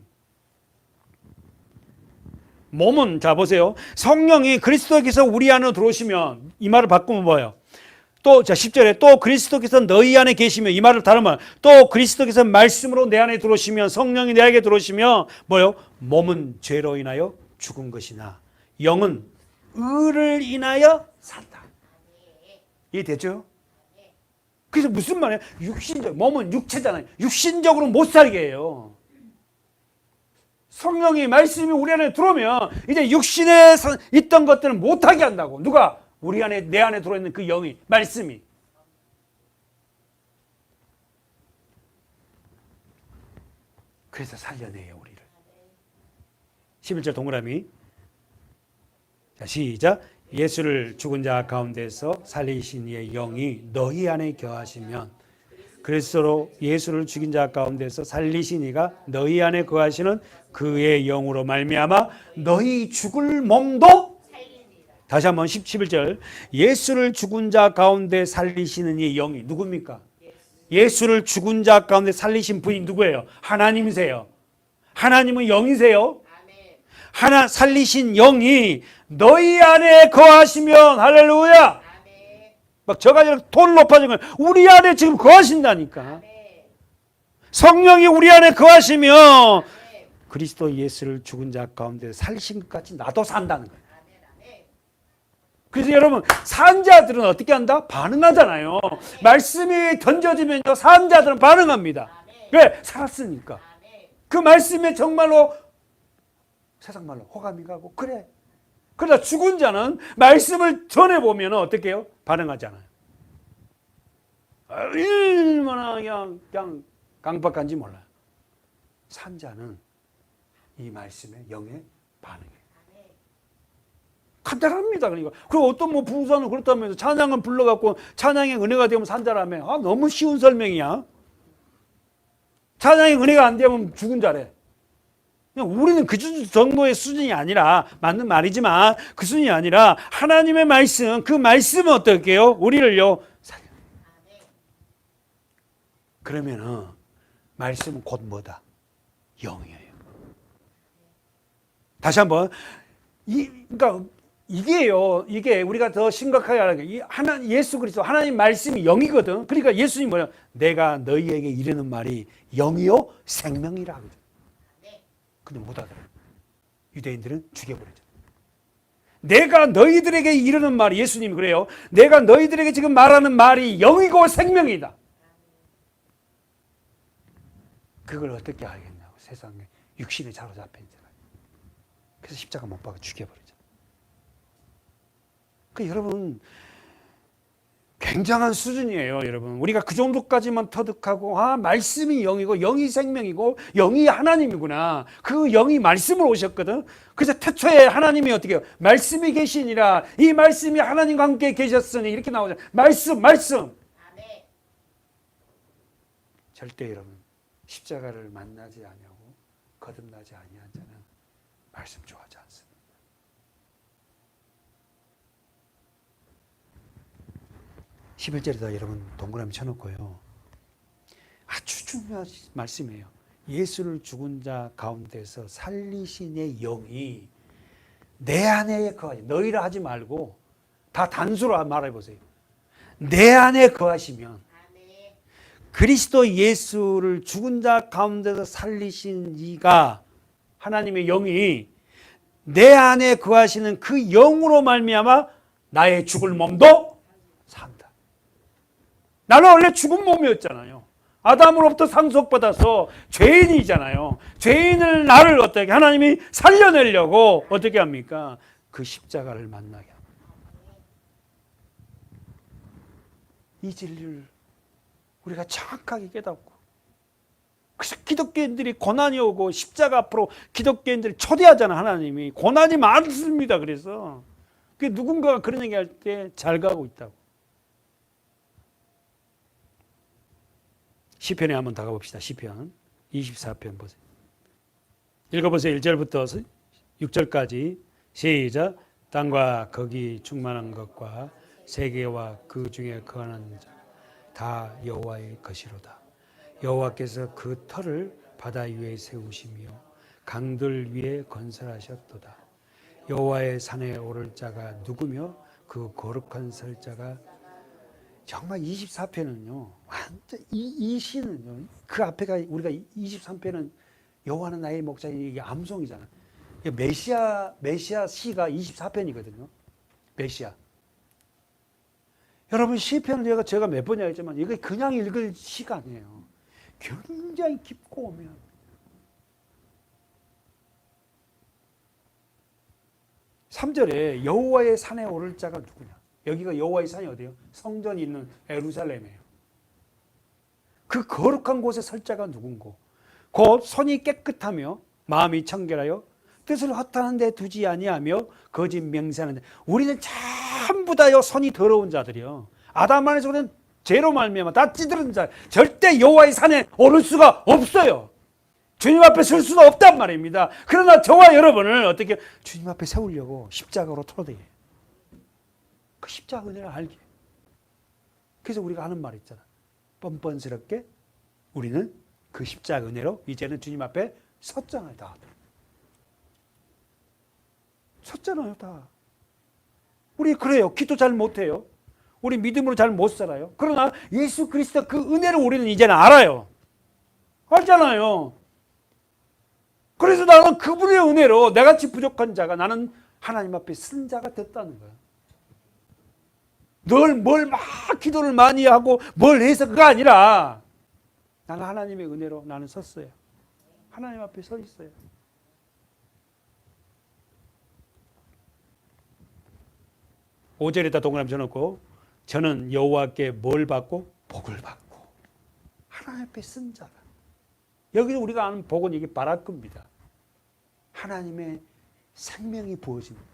몸은, 자, 보세요. 성령이 그리스도께서 우리 안으로 들어오시면, 이 말을 바꾸면 뭐예요? 또, 자, 10절에 또 그리스도께서 너희 안에 계시면, 이 말을 다른 말, 또 그리스도께서 말씀으로 내 안에 들어오시면, 성령이 내 안에 들어오시면, 뭐요? 몸은 죄로 인하여 죽은 것이나, 영은 의를 인하여 산다. 이해됐죠? 그래서 무슨 말이에요? 육신적, 몸은 육체잖아요. 육신적으로 못 살게 해요. 성령이, 말씀이 우리 안에 들어오면, 이제 육신에 있던 것들은 못하게 한다고. 누가? 우리 안에, 내 안에 들어있는 그 영이, 말씀이. 그래서 살려내요, 우리를. 11절 동그라미. 자, 시작. 예수를 죽은 자 가운데서 살리신 이의 영이 너희 안에 거하시면 그리스도로 예수를 죽인 자 가운데서 살리신 이가 너희 안에 거하시는 그의 영으로 말미암아 너희 죽을 몸도, 다시 한번 11절, 예수를 죽은 자 가운데 살리시는 이 영이 누굽니까? 예수를 죽은 자 가운데 살리신 분이 누구예요? 하나님이세요. 하나님은 영이세요. 하나 살리신 영이 너희 안에 거하시면, 할렐루야. 막 저가 돈 높아진 건 우리 안에 지금 거하신다니까. 성령이 우리 안에 거하시면 그리스도 예수를 죽은 자 가운데 살리신 것 같이 나도 산다는 거예요. 그래서 여러분, 산 자들은 어떻게 한다? 반응하잖아요. 말씀이 던져지면요, 산 자들은 반응합니다. 왜? 살았으니까. 그 말씀에 정말로 세상 말로 호감이 가고, 그래. 그러다 죽은 자는 말씀을 전해보면 어떻게 해요? 반응하잖아요. 얼마나 그냥 강박한지 몰라요. 산 자는 이 말씀에 영에 반응해요. 간단합니다. 그러니까. 그리고 어떤 뭐 부부사는 그렇다면서 찬양은 불러갖고 찬양의 은혜가 되면 산자라며. 너무 쉬운 설명이야. 찬양의 은혜가 안 되면 죽은 자래. 우리는 그 정도의 수준이 아니라, 맞는 말이지만 그 수준이 아니라 하나님의 말씀, 그 말씀은 어떻게 해요? 우리를요 살려. 그러면은 말씀은 곧 뭐다? 영이에요. 다시 한번, 그러니까 이게요, 이게 우리가 더 심각하게 알아야 돼. 예수 그리스도 하나님 말씀이 영이거든. 그러니까 예수님 뭐냐? 내가 너희에게 이르는 말이 영이요 생명이라 하거든. 근데 못 알아들어요. 유대인들은 죽여버리죠. 내가 너희들에게 이르는 말이, 예수님이 그래요. 내가 너희들에게 지금 말하는 말이 영이고 생명이다. 그걸 어떻게 알겠냐고. 세상에 육신에 사로잡힌 자가. 그래서 십자가 못 박아 죽여버리죠. 여러분, 굉장한 수준이에요. 여러분, 우리가 그 정도까지만 터득하고, 말씀이 영이고 영이 생명이고 영이 하나님이구나. 그 영이 말씀으로 오셨거든. 그래서 태초에 하나님이 어떻게 해요? 말씀이 계시니라. 이 말씀이 하나님과 함께 계셨으니, 이렇게 나오잖아요. 말씀. 절대 여러분, 십자가를 만나지 아니하고 거듭나지 아니한 자는 말씀 좋아하지 않습니다. 11절에다 여러분 동그라미 쳐놓고요. 아주 중요한 말씀이에요. 예수를 죽은 자 가운데서 살리신의 영이 내 안에 거하시. 너희라 하지 말고 다 단수로 말해보세요. 내 안에 거하시면, 그리스도 예수를 죽은 자 가운데서 살리신 이가, 하나님의 영이 내 안에 거하시는 그 영으로 말미암아 나의 죽을 몸도 산다. 나는 원래 죽은 몸이었잖아요. 아담으로부터 상속받아서 죄인이잖아요. 죄인을, 나를 어떻게 하나님이 살려내려고 어떻게 합니까? 그 십자가를 만나게 합니다. 이 진리를 우리가 정확하게 깨닫고, 그래서 기독교인들이 고난이 오고 십자가 앞으로 기독교인들이 초대하잖아. 하나님이 고난이 많습니다. 그래서 누군가가 그런 얘기할 때 잘 가고 있다고. 시편에 한번 다 가봅시다. 시편 24편 보세요. 읽어보세요. 1절부터 6절까지 시작. 땅과 거기 충만한 것과 세계와 그 중에 거하는 자 다 여호와의 것이로다. 여호와께서 그 터를 바다 위에 세우시며 강들 위에 건설하셨도다. 여호와의 산에 오를 자가 누구며 그 거룩한 설자가, 정말 24편은요, 완전 이 시는요, 그 앞에가 우리가 23편은 여호와는 나의 목자인, 이게 암송이잖아. 메시아 시가 24편이거든요. 메시아. 여러분, 시편을 제가 몇 번이나 했지만 이거 그냥 읽을 시가 아니에요. 굉장히 깊고 오묘합니다. (3절에) 여호와의 산에 오를 자가 누구냐. 여기가 여호와의 산이 어디예요? 성전이 있는 예루살렘이에요. 그 거룩한 곳에 설 자가 누군고, 곧 손이 깨끗하며 마음이 청결하여 뜻을 허탄한 데 두지 아니하며 거짓 맹세하는 자. 우리는 전부 다요 손이 더러운 자들이요. 아담 안에서 우리는 죄로 말미암아 다 찌들은 자 절대 여호와의 산에 오를 수가 없어요. 주님 앞에 설 수도 없단 말입니다. 그러나 저와 여러분을 어떻게 주님 앞에 세우려고 십자가로 토대요. 그 십자가 은혜를 알게. 그래서 우리가 하는 말 있잖아. 뻔뻔스럽게 우리는 그 십자가 은혜로 이제는 주님 앞에 섰잖아요. 다 섰잖아요. 다. 우리 그래요. 기도 잘 못해요. 우리 믿음으로 잘 못 살아요. 그러나 예수 그리스도 그 은혜를 우리는 이제는 알아요. 알잖아요. 그래서 나는 그분의 은혜로 내같이 부족한 자가 나는 하나님 앞에 쓴 자가 됐다는 거야. 늘 뭘 막 기도를 많이 하고 뭘 해서 그가 아니라 나는 하나님의 은혜로 나는 섰어요. 하나님 앞에 서 있어요. 오절에다 동그라미 쳐놓고 저는 여호와께 뭘 받고? 복을 받고. 하나님 앞에 쓴 자다. 여기서 우리가 아는 복은 이게 바라크입니다. 하나님의 생명이 부어집니다.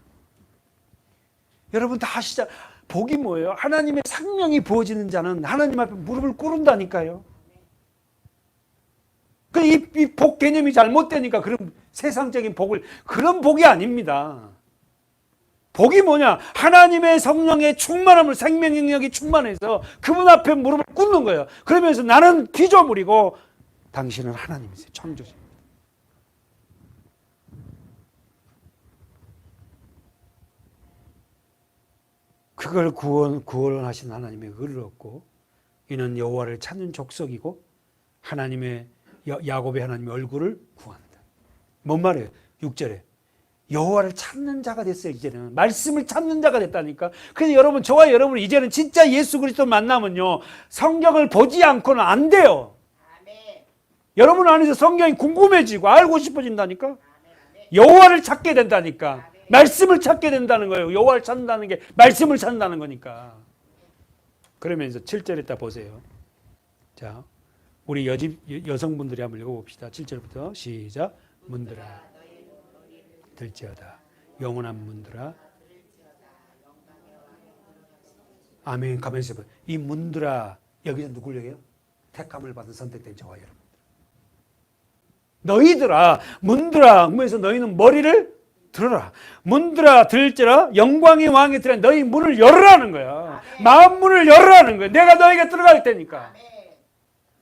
여러분 다 아시죠? 복이 뭐예요? 하나님의 생명이 부어지는 자는 하나님 앞에 무릎을 꿇는다니까요. 이 복 개념이 잘못되니까 그런 세상적인 복을 그런 복이 아닙니다. 복이 뭐냐? 하나님의 성령의 충만함을 생명 능력이 충만해서 그분 앞에 무릎을 꿇는 거예요. 그러면서 나는 피조물이고 당신은 하나님이세요. 창조주입니다. 그걸 구원하신 하나님의 의를 얻고 이는 여호와를 찾는 족속이고 하나님의 야곱의 하나님의 얼굴을 구한다. 뭔 말이에요? 6절에 여호와를 찾는 자가 됐어요. 이제는 말씀을 찾는 자가 됐다니까. 그래서 여러분 저와 여러분 이제는 진짜 예수 그리스도 만나면요 성경을 보지 않고는 안 돼요. 아멘. 여러분 안에서 성경이 궁금해지고 알고 싶어진다니까. 아멘. 여호와를 찾게 된다니까. 아멘. 말씀을 찾게 된다는 거예요. 여호와를 찾는다는 게 말씀을 찾는다는 거니까. 그러면서 7절에 딱 보세요. 자, 우리 여성분들이 한번 읽어봅시다. 7절부터 시작. 문들아 들지어다 영원한 문들아. 아멘. 가만히 있어봐. 이 문들아 여기서 누굴 얘기해요? 택함을 받은 선택된 저와 여러분. 너희들아 문들아 그러면서 너희는 머리를 들어라. 문들아 들지라 영광의 왕이 들어 너희 문을 열으라는 거야. 아멘. 마음 문을 열으라는 거야. 내가 너에게 들어갈 테니까. 아멘.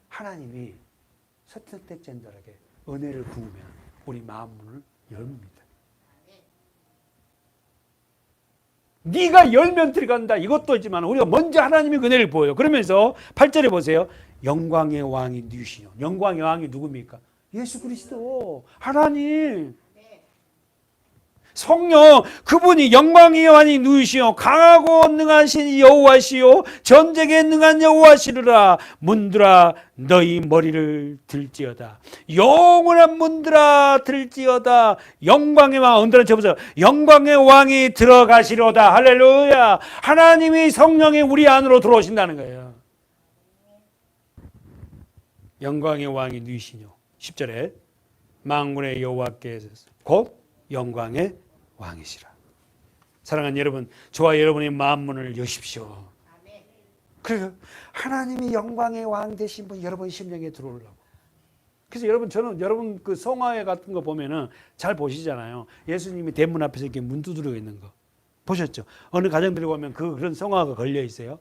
하나님이 선택자들에게 은혜를 부으면 우리 마음 문을 엽니다. 네가 열면 들어간다 이것도 있지만 우리가 먼저 하나님의 은혜를 보여요. 그러면서 8절에 보세요. 영광의 왕이 누구시요? 영광의 왕이 누굽니까? 예수 그리스도 하나님 성령 그분이 영광의 왕이 누구시요? 강하고 능하신 여호와시요 전쟁에 능한 여호와시르라. 문들아 너희 머리를 들지어다. 영원한 문들아 들지어다. 영광의 왕 언더를 쳐보세요. 영광의 왕이 들어가시로다. 할렐루야. 하나님이 성령이 우리 안으로 들어오신다는 거예요. 영광의 왕이 누구시뇨? 10절에 만군의 여호와께서 곧 영광의 왕이시라. 사랑하는 여러분, 저와 여러분의 마음 문을 여십시오. 그래서 하나님이 영광의 왕 되신 분 여러분 심령에 들어오려고. 그래서 여러분 저는 여러분 그 성화회 같은 거 보면은 잘 보시잖아요. 예수님이 대문 앞에서 이렇게 문 두드리고 있는 거 보셨죠? 어느 가정들이 보면 그런 성화가 걸려 있어요.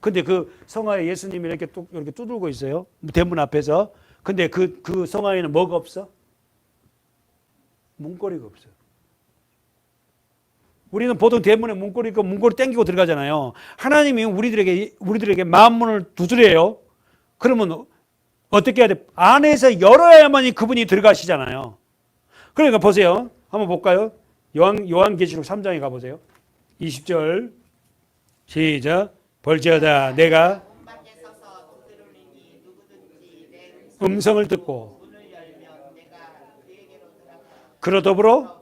근데 그 성화에 예수님이 이렇게 두들고 있어요. 대문 앞에서. 근데 그 성화에는 뭐가 없어? 문고리가 없어요. 우리는 보통 대문에 문고리 있고 문고리 땡기고 들어가잖아요. 하나님이 우리들에게 마음문을 두드려요. 그러면 어떻게 해야 돼? 안에서 열어야만이 그분이 들어가시잖아요. 그러니까 보세요. 한번 볼까요? 요한계시록 3장에 가보세요. 20절 시작. 볼지어다 내가 음성을 듣고 그로 더불어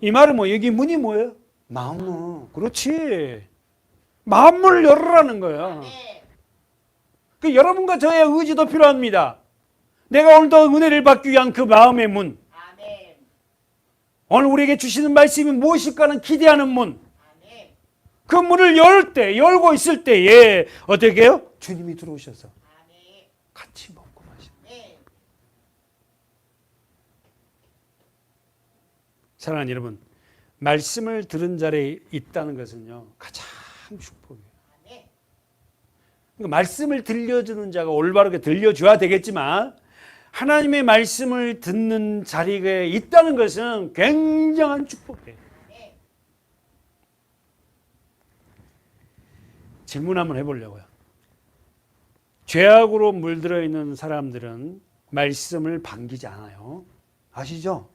이 말은 뭐 여기 문이 뭐예요? 마음문. 그렇지. 마음문을 열으라는 거예요. 그 여러분과 저의 의지도 필요합니다. 내가 오늘도 은혜를 받기 위한 그 마음의 문. 오늘 우리에게 주시는 말씀이 무엇일까는 기대하는 문. 그 문을 열고 있을 때에 어떻게 해요? 주님이 들어오셔서 같이 먹고 마시는. 사랑하는 여러분, 말씀을 들은 자리에 있다는 것은요, 가장 축복이에요. 그러니까 말씀을 들려주는 자가 올바르게 들려줘야 되겠지만, 하나님의 말씀을 듣는 자리에 있다는 것은 굉장한 축복이에요. 질문 한번 해보려고요. 죄악으로 물들어 있는 사람들은 말씀을 반기지 않아요. 아시죠?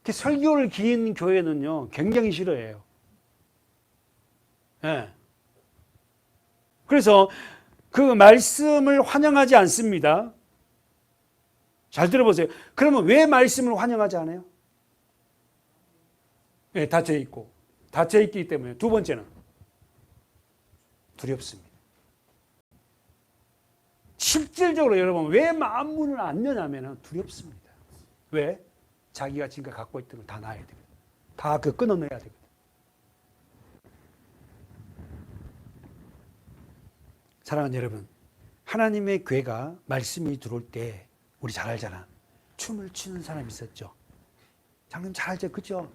설교를 긴 교회는요, 굉장히 싫어해요. 네. 그래서 그 말씀을 환영하지 않습니다. 잘 들어보세요. 그러면 왜 말씀을 환영하지 않아요? 네, 닫혀있고. 닫혀있기 때문에. 두 번째는 두렵습니다. 실질적으로 여러분, 왜 마음문을 안 여냐면 두렵습니다. 왜? 자기가 지금까지 갖고 있던 걸 다 놔야 됩니다. 다 끊어내야 됩니다. 사랑하는 여러분, 하나님의 괴가 말씀이 들어올 때 우리 잘 알잖아. 춤을 추는 사람이 있었죠. 장님 잘 알죠? 그죠?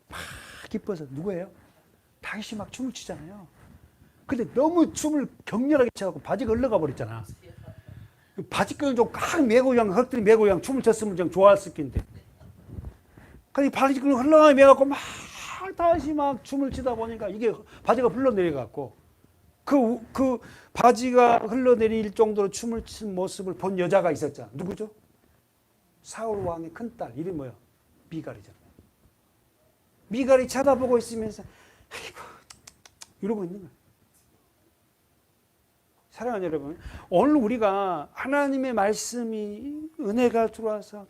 막 기뻐서. 누구예요? 다윗이 막 춤을 추잖아요. 근데 너무 춤을 격렬하게 춰갖고 바지가 흘러가 버렸잖아. 바지끈을 좀 꽉 메고 그냥 헛들이 메고 그냥 춤을 췄으면 그냥 좋았을 텐데. 근데 바지끈을 흘러가게 메갖고 막 다시 막 춤을 추다 보니까 이게 바지가 흘러내려갖고 그 바지가 흘러내릴 정도로 춤을 춘 모습을 본 여자가 있었잖아. 누구죠? 사울 왕의 큰딸. 이름이 뭐야? 미갈이잖아. 미갈이 쳐다보고 있으면서 아이고 이러고 있는 거야. 사랑하는 여러분, 오늘 우리가 하나님의 말씀이 은혜가 들어와서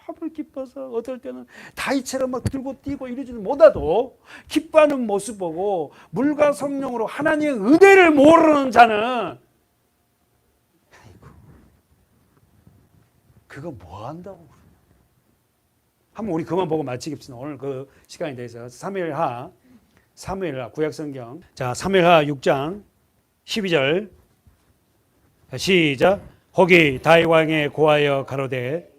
너무 기뻐서 어떨 때는 다윗처럼 막 들고 뛰고 이러지는 못하도 기뻐하는 모습 보고 물과 성령으로 하나님의 은혜를 모르는 자는 아이고 그거 뭐 한다고. 한번 우리 그만 보고 마치겠습니다. 오늘 그 시간에 대해서 사무엘하 구약성경. 자, 사무엘하 6장 12절 시작. 거기 다윗 왕에 고하여 가로되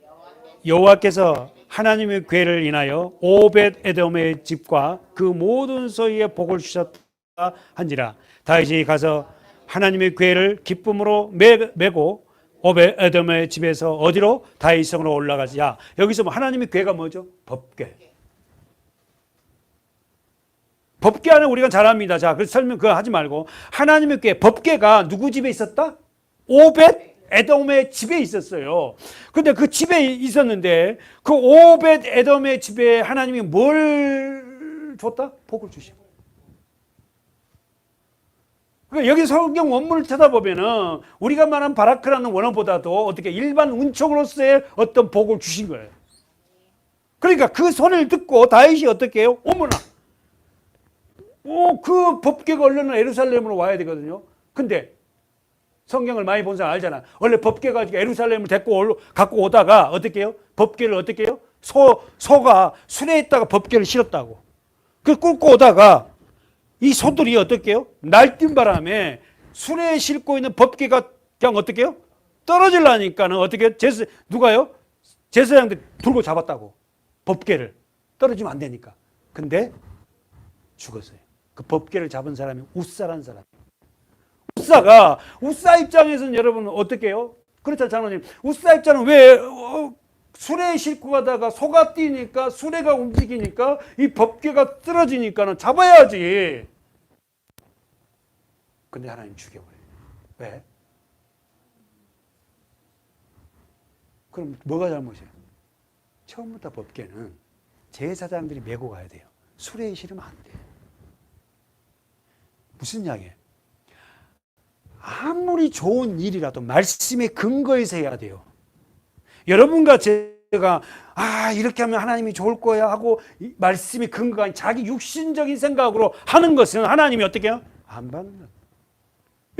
여호와께서 하나님의 괴를 인하여 오벳 에돔의 집과 그 모든 소유에 복을 주셨다 한지라. 다윗이 가서 하나님의 괴를 기쁨으로 메고 오벳 에돔의 집에서 어디로? 다윗 성으로 올라가지. 야, 여기서 뭐 하나님의 괴가 뭐죠? 법궤. 법궤 안에 우리가 잘 압니다. 자, 그래서 설명 그거 하지 말고 하나님의 괴, 법궤가 누구 집에 있었다? 오벳 에돔의 집에 있었어요. 근데 그 집에 있었는데 그 오벳 에돔의 집에 하나님이 뭘 줬다? 복을 주시고. 그러니까 여기 성경 원문을 쳐다보면은 우리가 말한 바라크라는 원어보다도 어떻게 일반 은총으로서의 어떤 복을 주신 거예요. 그러니까 그 소리를 듣고 다윗이 어떻게 해요? 어머나! 그 법궤가 얼른 예루살렘으로 와야 되거든요. 근데 성경을 많이 본 사람 알잖아. 원래 법궤가 예루살렘을 갖고 오다가 어떻게 해요? 법궤를 어떻게 해요? 소가 수레에 있다가 법궤를 실었다고. 그 끌고 오다가 이 소들이 어떻게 해요? 날뛴 바람에 수레에 싣고 있는 법궤가 그냥 어떻게 해요? 떨어지려니까는 어떻게 해요? 누가요? 제사장들 들고 잡았다고. 법궤를. 떨어지면 안 되니까. 근데 죽었어요. 그 법궤를 잡은 사람이 웃사란 사람. 웃사 입장에서는 여러분 어떻게 해요? 그렇잖아요, 장로님. 웃사 입장은 왜 수레에 싣고 가다가 소가 뛰니까 수레가 움직이니까 이 법궤가 떨어지니까는 잡아야지. 근데 하나님 죽여버려요. 왜? 그럼 뭐가 잘못이에요? 처음부터 법궤는 제사장들이 메고 가야 돼요. 수레에 실으면 안 돼요. 무슨 이야기예요? 아무리 좋은 일이라도 말씀의 근거에서 해야 돼요. 여러분과 제가 이렇게 하면 하나님이 좋을 거야 하고 말씀의 근거가 아닌 자기 육신적인 생각으로 하는 것은 하나님이 어떻게 해요? 안 받는 거예요.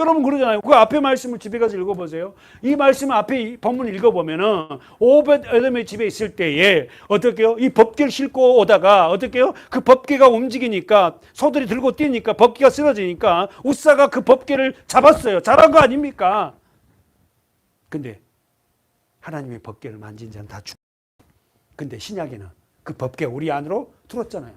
여러분 그러잖아요. 그 앞에 말씀을 집에 가서 읽어보세요. 이 말씀 앞에 본문 읽어보면은 오벳 에돔의 집에 있을 때에 어떻게요? 이 법궤를 싣고 오다가 어떻게요? 그 법궤가 움직이니까 소들이 들고 뛰니까 법궤가 쓰러지니까 우사가 그 법궤를 잡았어요. 잘한 거 아닙니까? 근데 하나님의 법궤를 만진 자는 다 죽. 근데 신약에는 그 법궤 우리 안으로 들었잖아요.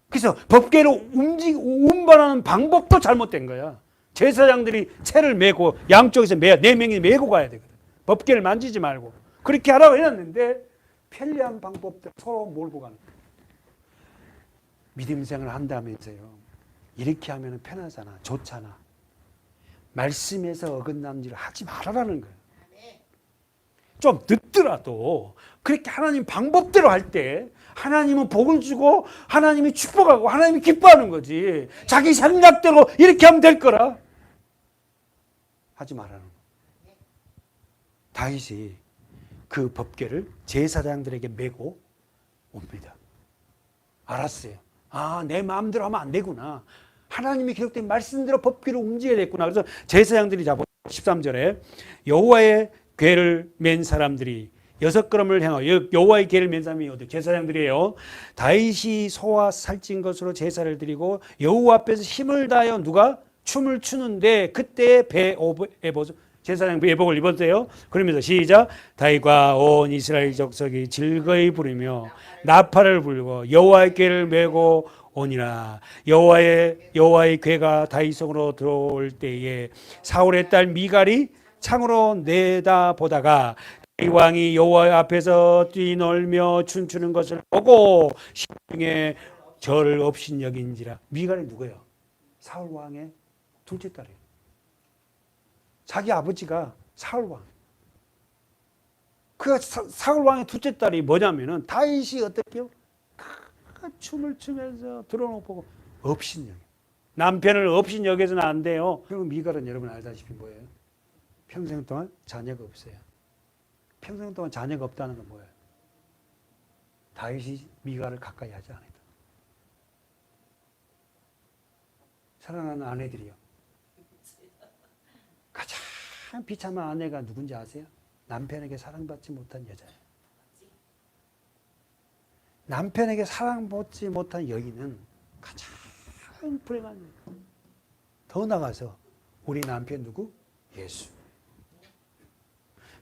그래서 법궤로 운반하는 방법도 잘못된 거야. 제사장들이 채를 메고 양쪽에서 네 명이 메고 가야 되거든. 법궤를 만지지 말고 그렇게 하라고 해놨는데 편리한 방법대로 서로 몰고 가는 거야. 믿음 생활을 한다면서요. 이렇게 하면 편하잖아. 좋잖아. 말씀에서 어긋난 일을 하지 말아라는 거예요. 좀 늦더라도 그렇게 하나님 방법대로 할 때 하나님은 복을 주고 하나님이 축복하고 하나님이 기뻐하는 거지. 자기 생각대로 이렇게 하면 될 거라 하지 말라는 거예요. 다윗이 그 법궤를 제사장들에게 메고 옵니다. 알았어요. 아, 내 마음대로 하면 안 되구나. 하나님이 기록된 말씀대로 법궤를 움직여야 됐구나. 그래서 제사장들이 잡아 13절에 여호와의 궤를 맨 사람들이 6걸음을 향하여 여호와의 궤를 맨 사람이 어디 제사장들이에요. 다윗이 소와 살찐 것으로 제사를 드리고 여호와 앞에서 힘을 다하여 누가 춤을 추는데 그때 제사장 예복을 입었대요. 그러면서 시작. 다윗과 온 이스라엘 족속이 즐거이 부르며 나팔을 불고 여호와의 궤를 메고 오니라. 여호와의 궤가 다윗 성으로 들어올 때에 사울의 딸 미갈이 창으로 내다보다가 이 왕이 여호와 앞에서 뛰놀며 춤추는 것을 보고 심중에 저를 업신여긴지라. 미갈이 누구예요? 사울 왕의 둘째 딸이에요. 자기 아버지가 사울 왕. 그 사울 왕의 둘째 딸이 뭐냐면은 다윗이 어떻게요? 춤을 추면서 들어놓고 보고 업신여겨. 남편을 업신여겨서는 안 돼요. 그리고 미갈은 여러분 알다시피 뭐예요? 평생 동안 자녀가 없어요. 평생 동안 자녀가 없다는 건 뭐예요? 다윗이 미갈을 가까이 하지 않았다. 사랑하는 아내들이요. 가장 비참한 아내가 누군지 아세요? 남편에게 사랑받지 못한 여자예요. 남편에게 사랑받지 못한 여인은 가장 불행한 여인. 더 나가서 우리 남편 누구? 예수.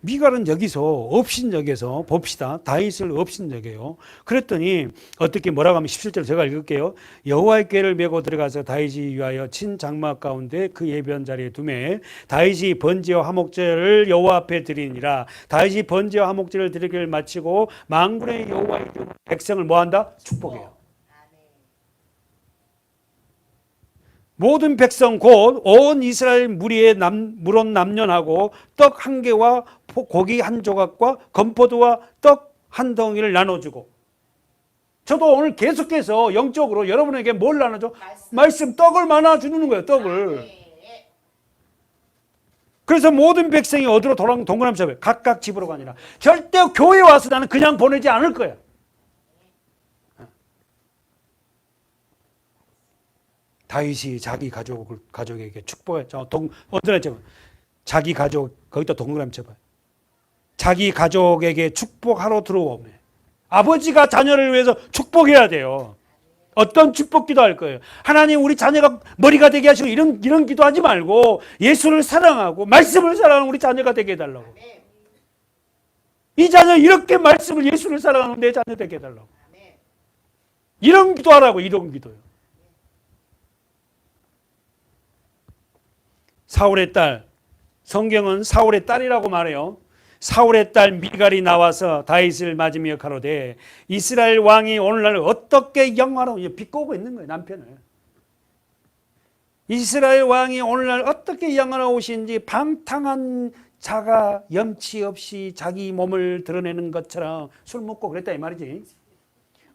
미갈은 여기서 업신여겨서 봅시다. 다윗을 업신여겨요. 그랬더니 어떻게 뭐라고 하면 17절 제가 읽을게요. 여호와의 궤를 메고 들어가서 다윗이 위하여 친 장막 가운데 그 예배한 자리에 두매 다윗이 번제와 화목제를 여호와 앞에 드리니라. 다윗이 번제와 화목제를 드리기를 마치고 만군의 여호와의 백성을 뭐한다? 축복해요. 모든 백성 곧 온 이스라엘 무리의 물온 남녀하고 떡 한 개와 고기 한 조각과 건포도와 떡 한 덩이를 나눠주고. 저도 오늘 계속해서 영적으로 여러분에게 뭘 나눠줘? 말씀 떡을 나눠주는 거예요. 떡을. 그래서 모든 백성이 어디로 동그라미 잡아요? 각각 집으로 가니라. 절대 교회에 와서 나는 그냥 보내지 않을 거야. 다윗이 자기 가족에게 축복했죠. 자기 가족, 거기다 동그라미 쳐봐요. 자기 가족에게 축복하러 들어오면 아버지가 자녀를 위해서 축복해야 돼요. 어떤 축복 기도할 거예요? 하나님 우리 자녀가 머리가 되게 하시고 이런 기도하지 말고 예수를 사랑하고 말씀을 사랑하는 우리 자녀가 되게 해달라고. 이 자녀 이렇게 말씀을 예수를 사랑하는 내 자녀 되게 해달라고. 이런 기도하라고. 이런 기도요. 사울의 딸, 성경은 사울의 딸이라고 말해요. 사울의 딸 미갈이 나와서 다윗을 맞으며 가로되 이스라엘 왕이 오늘날 어떻게 영화로워 비꼬고 있는 거예요. 남편을. 이스라엘 왕이 오늘날 어떻게 영화로우신지 방탕한 자가 염치 없이 자기 몸을 드러내는 것처럼 술 먹고 그랬다 이 말이지.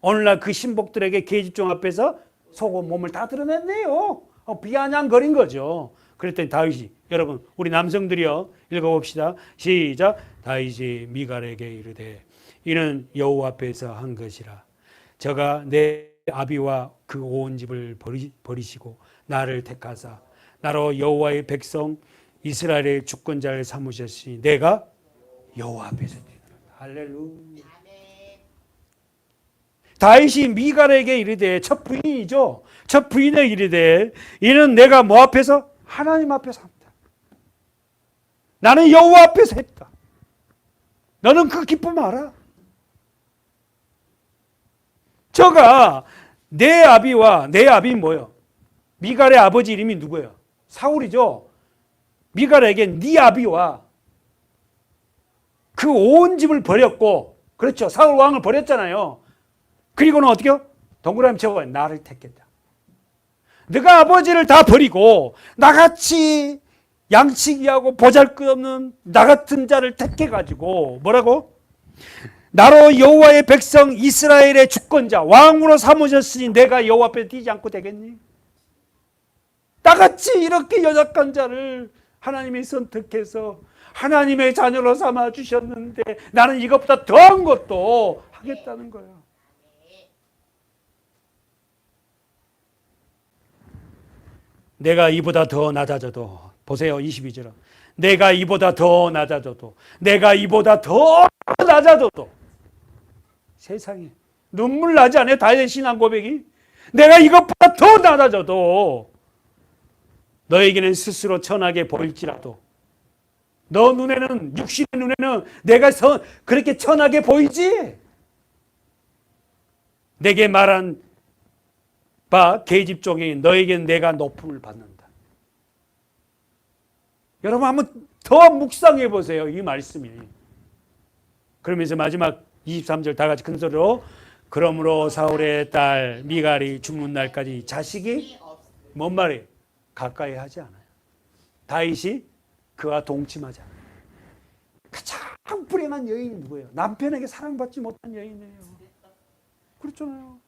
오늘날 그 신복들에게 계집종 앞에서 속옷 몸을 다 드러냈네요. 비아냥거린 거죠. 그랬더니 다윗이, 여러분 우리 남성들이요 읽어봅시다. 시작. 다윗이 미갈에게 이르되 이는 여호와 앞에서 한 것이라. 저가 내 아비와 그 온 집을 버리시고 나를 택하사 나로 여호와의 백성 이스라엘의 주권자를 삼으셨으니 내가 여호와 앞에서 뛰노라. 할렐루야. 다윗이 미갈에게 이르되, 첫 부인이죠. 첫 부인에게 이르되, 이는 내가 뭐 앞에서? 하나님 앞에서 합니다. 나는 여호와 앞에서 했다. 너는 그 기쁨 알아? 저가 내 아비 뭐예요? 미갈의 아버지 이름이 누구예요? 사울이죠. 미갈에게 네 아비와 그 온 집을 버렸고, 그렇죠. 사울 왕을 버렸잖아요. 그리고는 어떻게 해요? 동그라미 쳐고 나를 택했다. 네가 아버지를 다 버리고 나같이 양치기하고 보잘것없는 나 같은 자를 택해가지고 뭐라고? 나로 여호와의 백성 이스라엘의 주권자 왕으로 삼으셨으니 내가 여호와 앞에 뛰지 않고 되겠니? 나같이 이렇게 연약한 자를 하나님이 선택해서 하나님의 자녀로 삼아 주셨는데 나는 이것보다 더한 것도 하겠다는 거예요. 내가 이보다 더 낮아져도, 보세요 22절은, 내가 이보다 더 낮아져도, 내가 이보다 더 낮아져도, 세상에 눈물 나지 않아요? 다윗의 신앙 고백이? 내가 이것보다 더 낮아져도 너에게는 스스로 천하게 보일지라도, 너 눈에는, 육신의 눈에는 내가 그렇게 천하게 보이지? 내게 말한 바 계집종이 너에게는 내가 높음을 받는다. 여러분 한번 더 묵상해 보세요. 이 말씀이. 그러면서 마지막 23절 다 같이 큰 소리로, 그러므로 사울의 딸 미갈이 죽는 날까지 자식이 뭔 말이에요? 가까이 하지 않아요. 다윗이 그와 동침하지 않아요. 가장 불행한 여인이 누구예요? 남편에게 사랑받지 못한 여인이에요. 그렇잖아요.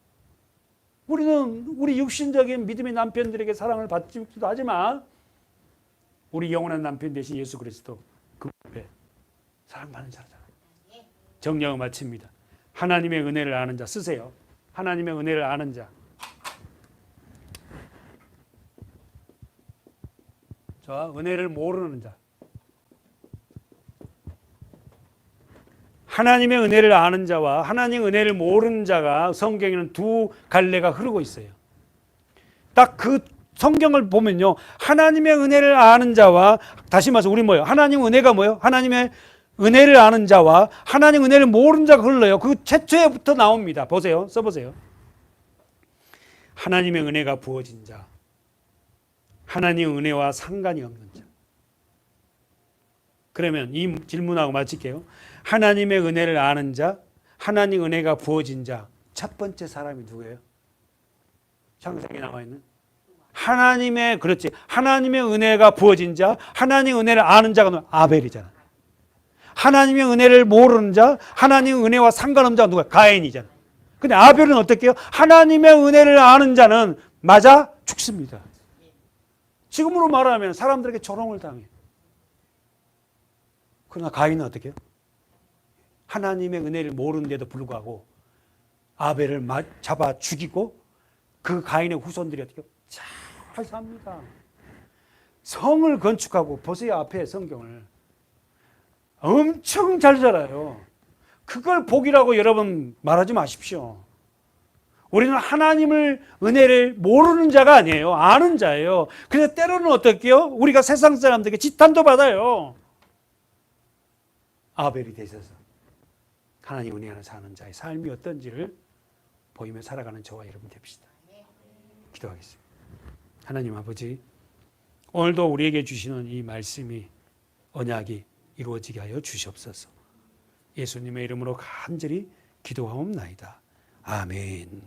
우리는 우리 육신적인 믿음의 남편들에게 사랑을 받지도 하지만 우리 영원한 남편 대신 예수 그리스도 그 앞에 사랑받는 자잖아요. 정리하고 마칩니다. 하나님의 은혜를 아는 자 쓰세요. 하나님의 은혜를 아는 자. 자, 은혜를 모르는 자. 하나님의 은혜를 아는 자와 하나님의 은혜를 모르는 자가 성경에는 두 갈래가 흐르고 있어요. 딱 그 성경을 보면요, 하나님의 은혜를 아는 자와, 다시 말해서 우리 뭐예요? 하나님 은혜가 뭐예요? 하나님의 은혜를 아는 자와 하나님 은혜를 모르는 자가 흘러요. 그 최초에부터 나옵니다. 보세요. 써보세요. 하나님의 은혜가 부어진 자, 하나님의 은혜와 상관이 없는 자. 그러면 이 질문하고 마칠게요. 하나님의 은혜를 아는 자, 하나님 은혜가 부어진 자, 첫 번째 사람이 누구예요? 창세기에 나와 있는 그렇지. 하나님의 은혜가 부어진 자, 하나님 은혜를 아는 자가 아벨이잖아. 하나님의 은혜를 모르는 자, 하나님의 은혜와 상관없는 자가 누구야? 가인이잖아. 근데 아벨은 어떻게요? 하나님의 은혜를 아는 자는 맞아 죽습니다. 지금으로 말하면 사람들에게 조롱을 당해. 그러나 가인은 어떻게 해요? 하나님의 은혜를 모르는데도 불구하고 아벨을 잡아 죽이고 그 가인의 후손들이 어떻게 해요? 잘 삽니다. 성을 건축하고, 보세요 앞에 성경을. 엄청 잘 자라요. 그걸 복이라고 여러분 말하지 마십시오. 우리는 하나님을 은혜를 모르는 자가 아니에요. 아는 자예요. 그래서 때로는 어떻게 해요? 우리가 세상 사람들에게 지탄도 받아요. 아벨이 되셔서 하나님 은혜 안에 사는 자의 삶이 어떤지를 보이며 살아가는 저와 여러분 됩시다. 기도하겠습니다. 하나님 아버지, 오늘도 우리에게 주시는 이 말씀이, 언약이 이루어지게 하여 주시옵소서. 예수님의 이름으로 간절히 기도하옵나이다. 아멘.